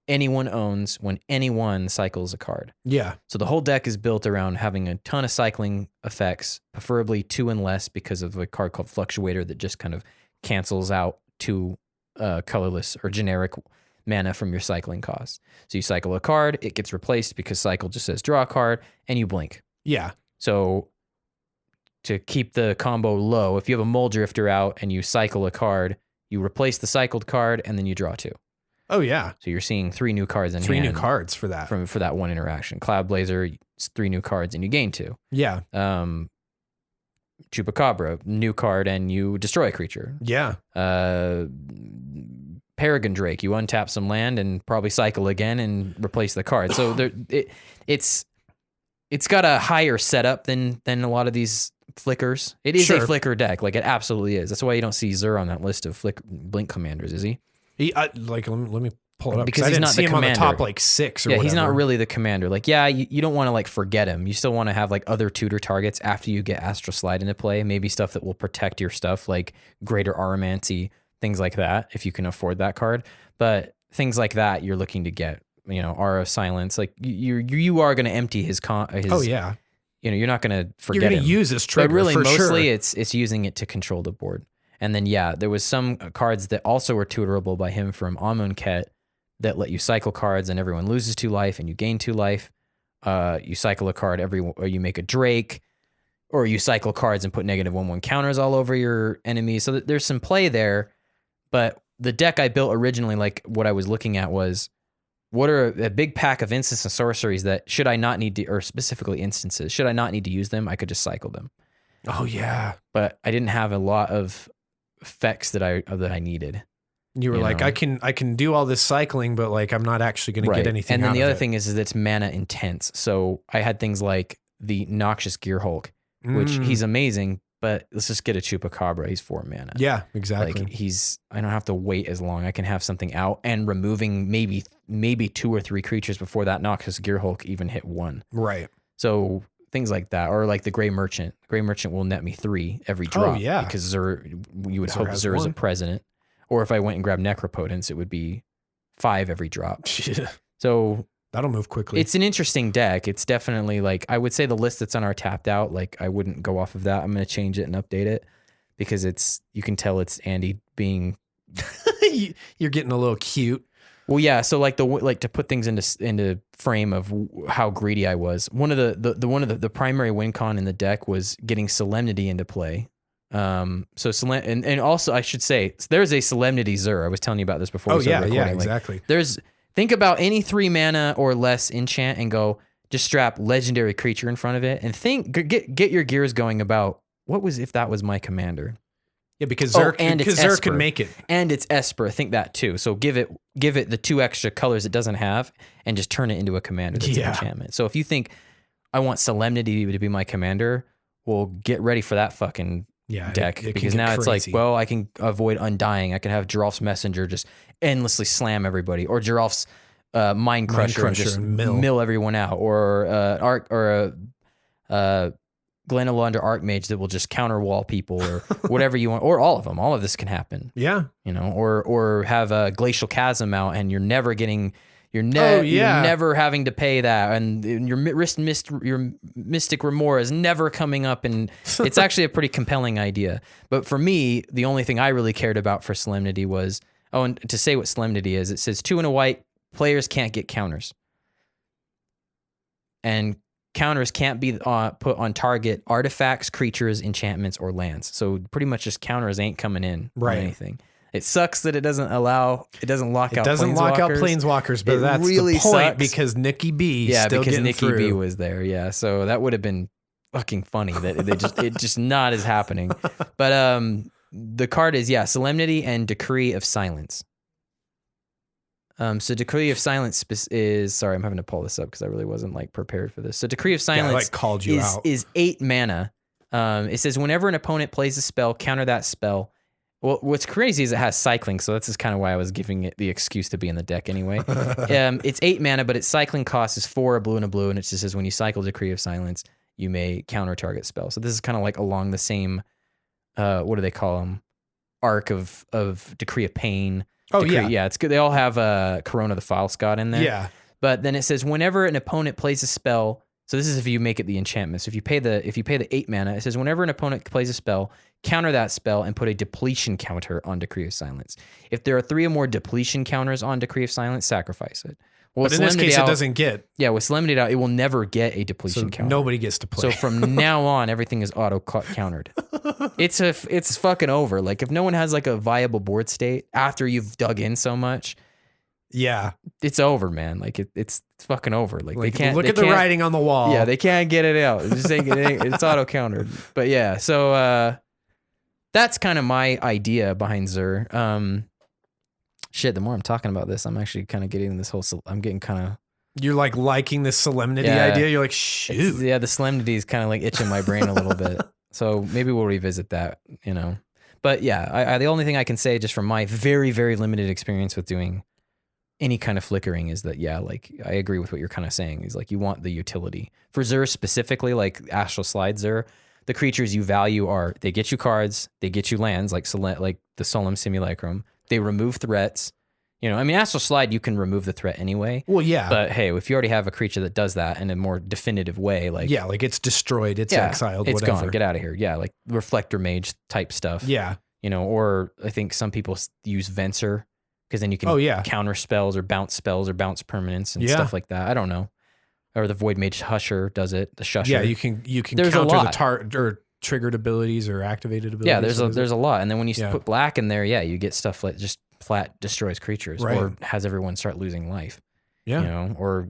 anyone owns when anyone cycles a card. Yeah. So the whole deck is built around having a ton of cycling effects, preferably 2 and less because of a card called Fluctuator that just kind of cancels out 2 colorless or generic mana from your cycling cost. So you cycle a card, it gets replaced because cycle just says draw a card, and you blink. Yeah. So to keep the combo low, if you have a Mole Drifter out and you cycle a card, you replace the cycled card and then you draw 2. Oh yeah. So you're seeing 3 new cards in hand. 3 new cards for that. For that one interaction. Cloud Blazer, 3 new cards and you gain 2. Yeah. Chupacabra, new card and you destroy a creature. Yeah. Paragon Drake, you untap some land and probably cycle again and replace the card. So it's got a higher setup than a lot of these Flickrs. It is a Flickr deck, like it absolutely is. That's why you don't see Zur on that list of Blink commanders, is he? Let me pull it up because he's not the commander. On the top 6 or whatever. He's not really the commander. Like, you don't want to forget him. You still want to have other tutor targets after you get Astral Slide into play. Maybe stuff that will protect your stuff, like Greater Aromancy, things like that, if you can afford that card. But things like that, you're looking to get. Aura of Silence. Like you are going to empty his. Oh yeah. You're not going to forget. You're going to use this trigger. But really, for mostly sure. it's using it to control the board. And then there was some cards that also were tutorable by him from Amonkhet that let you cycle cards and everyone loses 2 life and you gain 2 life. You cycle a card or you make a Drake, or you cycle cards and put -1/1 counters all over your enemies. So there's some play there. But the deck I built originally, what I was looking at was, what are a big pack of instants and sorceries that should I not need to, or specifically instances, should I not need to use them? I could just cycle them. Oh yeah. But I didn't have a lot of effects that I needed. You were I can do all this cycling, but I'm not actually going to get anything. And then out the of other it. thing is it's mana intense. So I had things like the Noxious Gear Hulk, which he's amazing, but let's just get a Chupacabra. He's 4 mana. Yeah, exactly. I don't have to wait as long. I can have something out and removing maybe 2 or 3 creatures before that Noxious Gear Hulk even hit 1. Right. So things like that, or like the Grey Merchant. Grey Merchant will net me 3 every drop. Oh yeah. Because you would hope Zur is a president. Or if I went and grabbed Necropotence, it would be 5 every drop. So that'll move quickly. It's an interesting deck. It's definitely I would say the list that's on our Tapped Out, I wouldn't go off of that. I'm going to change it and update it because you can tell it's Andy being. You're getting a little cute. Well, yeah. So to put things into frame of how greedy I was. One of the primary win con in the deck was getting Solemnity into play. And also I should say there's a Solemnity Zur. I was telling you about this before. Oh yeah, exactly. Think about any 3 mana or less enchant and just strap legendary creature in front of it and get your gears going about if that was my commander. Yeah, because Zur Esper. can make it. And it's Esper. Think that too. So give it the 2 extra colors it doesn't have and just turn it into a commander that's an enchantment. So if you think I want Solemnity to be my commander, well, get ready for that fucking deck, because now it's I can avoid Undying. I can have Giralf's Messenger just endlessly slam everybody, or Giralf's Mind Crusher and just mill everyone out, or Glenelon under Archmage that will just counter wall people or whatever you want, or all of them. All of this can happen. Yeah. You know, or have a Glacial Chasm out and you're never having to pay that, and your Mystic Remora is never coming up, and it's actually a pretty compelling idea. But for me, the only thing I really cared about for Solemnity was, and to say what Solemnity is, it says 2 and a white, players can't get counters. And counters can't be put on target artifacts, creatures, enchantments, or lands. So pretty much just counters ain't coming in right. or anything. It sucks that it doesn't lock out planeswalkers, but that's really the point sucks. Because Nikki B because Nikki B was there. Yeah. So that would have been fucking funny that it just not is happening. But the card is Solemnity and Decree of Silence. So Decree of Silence is, sorry, I'm having to pull this up because I really wasn't like prepared for this. So Decree of Silence called you out. Is 8 mana. It says whenever an opponent plays a spell, counter that spell. Well, what's crazy is it has cycling, so that's just kind of why I was giving it the excuse to be in the deck anyway. It's 8 mana, but its cycling cost is 4, a blue and a blue, and it just says when you cycle Decree of Silence, you may counter target spell. So this is kind of like along the same, what do they call them? Arc of Decree of Pain. Yeah, it's good. They all have Corona the File Scott in there. Yeah. But then it says whenever an opponent plays a spell, so this is if you make it the enchantment. So if you pay the 8 mana, it says whenever an opponent plays a spell, counter that spell and put a depletion counter on Decree of Silence. If there are 3 or more depletion counters on Decree of Silence, sacrifice it. Well, but in this case, it doesn't get. Yeah, with Solemnity out, it will never get a depletion counter. Nobody gets to play. So from now on, everything is auto countered. It's fucking over. Like if no one has like a viable board state after you've dug in so much, it's over, man. Like it's fucking over. Like they can't look at the writing on the wall. Yeah, they can't get it out. It's auto countered. But yeah, so that's kind of my idea behind Zur. Shit, the more I'm talking about this, I'm actually kind of getting this whole. I'm getting kind of. You're like liking this Solemnity idea. You're like, shoot. The Solemnity is kind of like itching my brain a little bit. So maybe we'll revisit that, you know. But yeah, the only thing I can say just from my very, very limited experience with doing any kind of flickering is that, like I agree with what you're kind of saying. Is like you want the utility. For Zur specifically, like Astral Slide Zur, the creatures you value are, they get you cards, they get you lands, like the Solemn Simulacrum. They remove threats. You know, I mean, Astral Slide, you can remove the threat anyway. Well, yeah. But hey, if you already have a creature that does that in a more definitive way, like... Yeah, like it's destroyed, it's exiled, it's whatever. Gone, get out of here. Yeah, like Reflector Mage type stuff. Yeah. You know, or I think some people use Venser, because then you can counter spells or bounce permanents and stuff like that. I don't know. Or the Void Mage Husher does it, the Shusher. Yeah, you can there's counter the triggered abilities or activated abilities. Yeah, there's a lot. And then when you put black in there, you get stuff like just flat destroys creatures or has everyone start losing life. Yeah. You know, or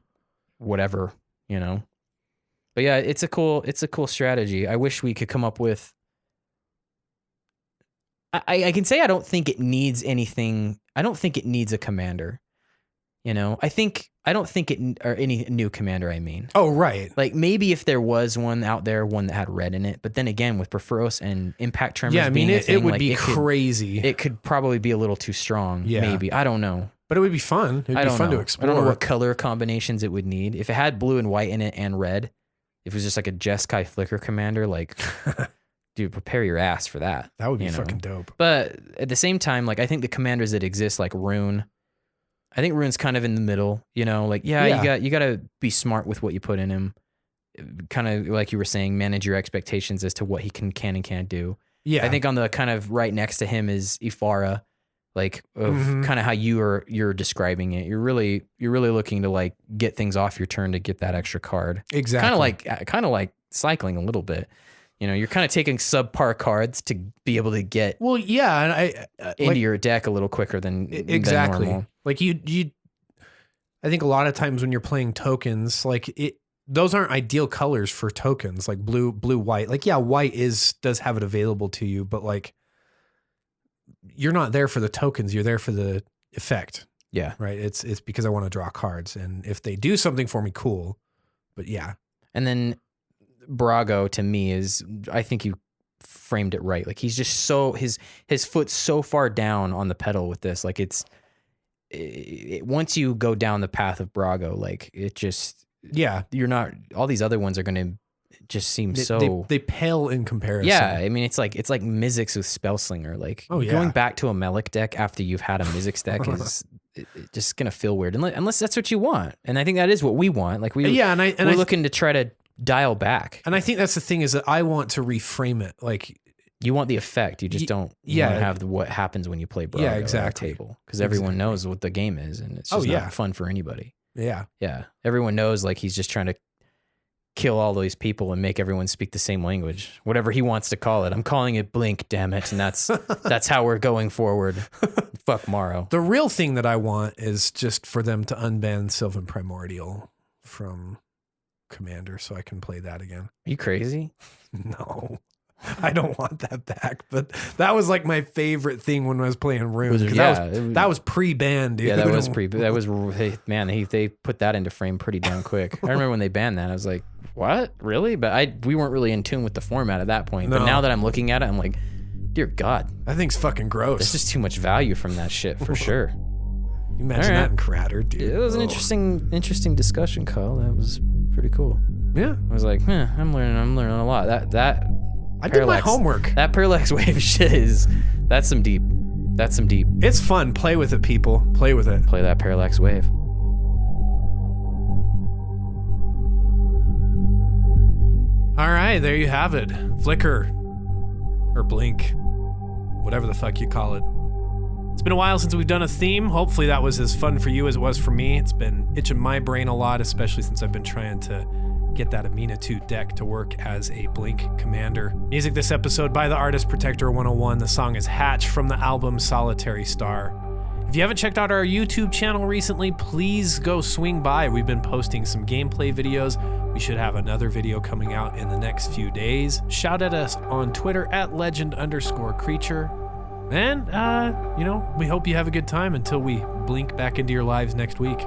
whatever, you know. But yeah, it's a cool strategy. I wish we could come up with I can say I don't think it needs anything. I don't think it needs a commander. You know, I don't think it, or any new commander, I mean. Oh, right. Like maybe if there was one out there, one that had red in it, but then again, with Perforos and Impact Tremors being a thing, it would be crazy. It could probably be a little too strong, maybe. I don't know. But it would be fun. It would be fun to explore. I don't know what color combinations it would need. If it had blue and white in it and red, if it was just like a Jeskai Flicker commander, like, dude, prepare your ass for that. That would be fucking dope. But at the same time, like, I think the commanders that exist, like Rune, I think Rune's kind of in the middle, you know, like, you got to be smart with what you put in him. Kind of like you were saying, manage your expectations as to what he can and can't do. Yeah. I think on the kind of right next to him is Ephara, like of kind of how you're describing it. You're really looking to like get things off your turn to get that extra card. Exactly. Kind of like cycling a little bit. You know, you're kind of taking subpar cards to be able to get into your deck a little quicker than normal. Like you I think a lot of times when you're playing tokens, like those aren't ideal colors for tokens, like blue, white. Like, yeah, white does have it available to you, but like you're not there for the tokens, you're there for the effect. Yeah. Right. It's because I want to draw cards. And if they do something for me, cool. But yeah. And then Brago to me is, I think you framed it right. Like he's just his foot's so far down on the pedal with this. Like once you go down the path of Brago, like it just, you're not, all these other ones are going to just seems so. They pale in comparison. Yeah, I mean, it's like Mizzix with Spellslinger. Like going back to a Melic deck after you've had a Mizzix deck is just gonna feel weird, unless that's what you want. And I think that is what we want. Like we're looking to try to dial back. And I think that's the thing is that I want to reframe it. Like you want the effect, you just don't want to have what happens when you play Braga at a table, because everyone knows what the game is, and it's just not fun for anybody. Yeah, everyone knows like he's just trying to kill all these people and make everyone speak the same language, whatever he wants to call it. I'm calling it Blink, damn it, and that's how we're going forward. Fuck Morrow. The real thing that I want is just for them to unban Sylvan Primordial from Commander so I can play that again. Are you crazy? No, I don't want that back. But that was like my favorite thing when I was playing Runes. That was pre-banned, dude. Yeah, that was they put that into frame pretty damn quick. I remember when they banned that, I was like, what? Really? But we weren't really in tune with the format at that point. No. But now that I'm looking at it, I'm like, dear God. That thing's fucking gross. There's just too much value from that shit, for sure. You imagine that in Cratter, dude. It was an interesting discussion, Kyle. That was pretty cool. Yeah. I was like, I'm learning a lot. That I did my homework. That Parallax Wave shit that's some deep. It's fun. Play with it, people. Play with it. Play that Parallax Wave. All right, there you have it. Flickr or Blink, whatever the fuck you call it. It's been a while since we've done a theme. Hopefully that was as fun for you as it was for me. It's been itching my brain a lot, especially since I've been trying to get that Amenitude deck to work as a Blink commander. Music this episode by the artist Protector 101. The song is Hatch from the album Solitary Star. If you haven't checked out our YouTube channel recently, please go swing by. We've been posting some gameplay videos. We should have another video coming out in the next few days. Shout at us on Twitter at legend_creature. And, we hope you have a good time until we blink back into your lives next week.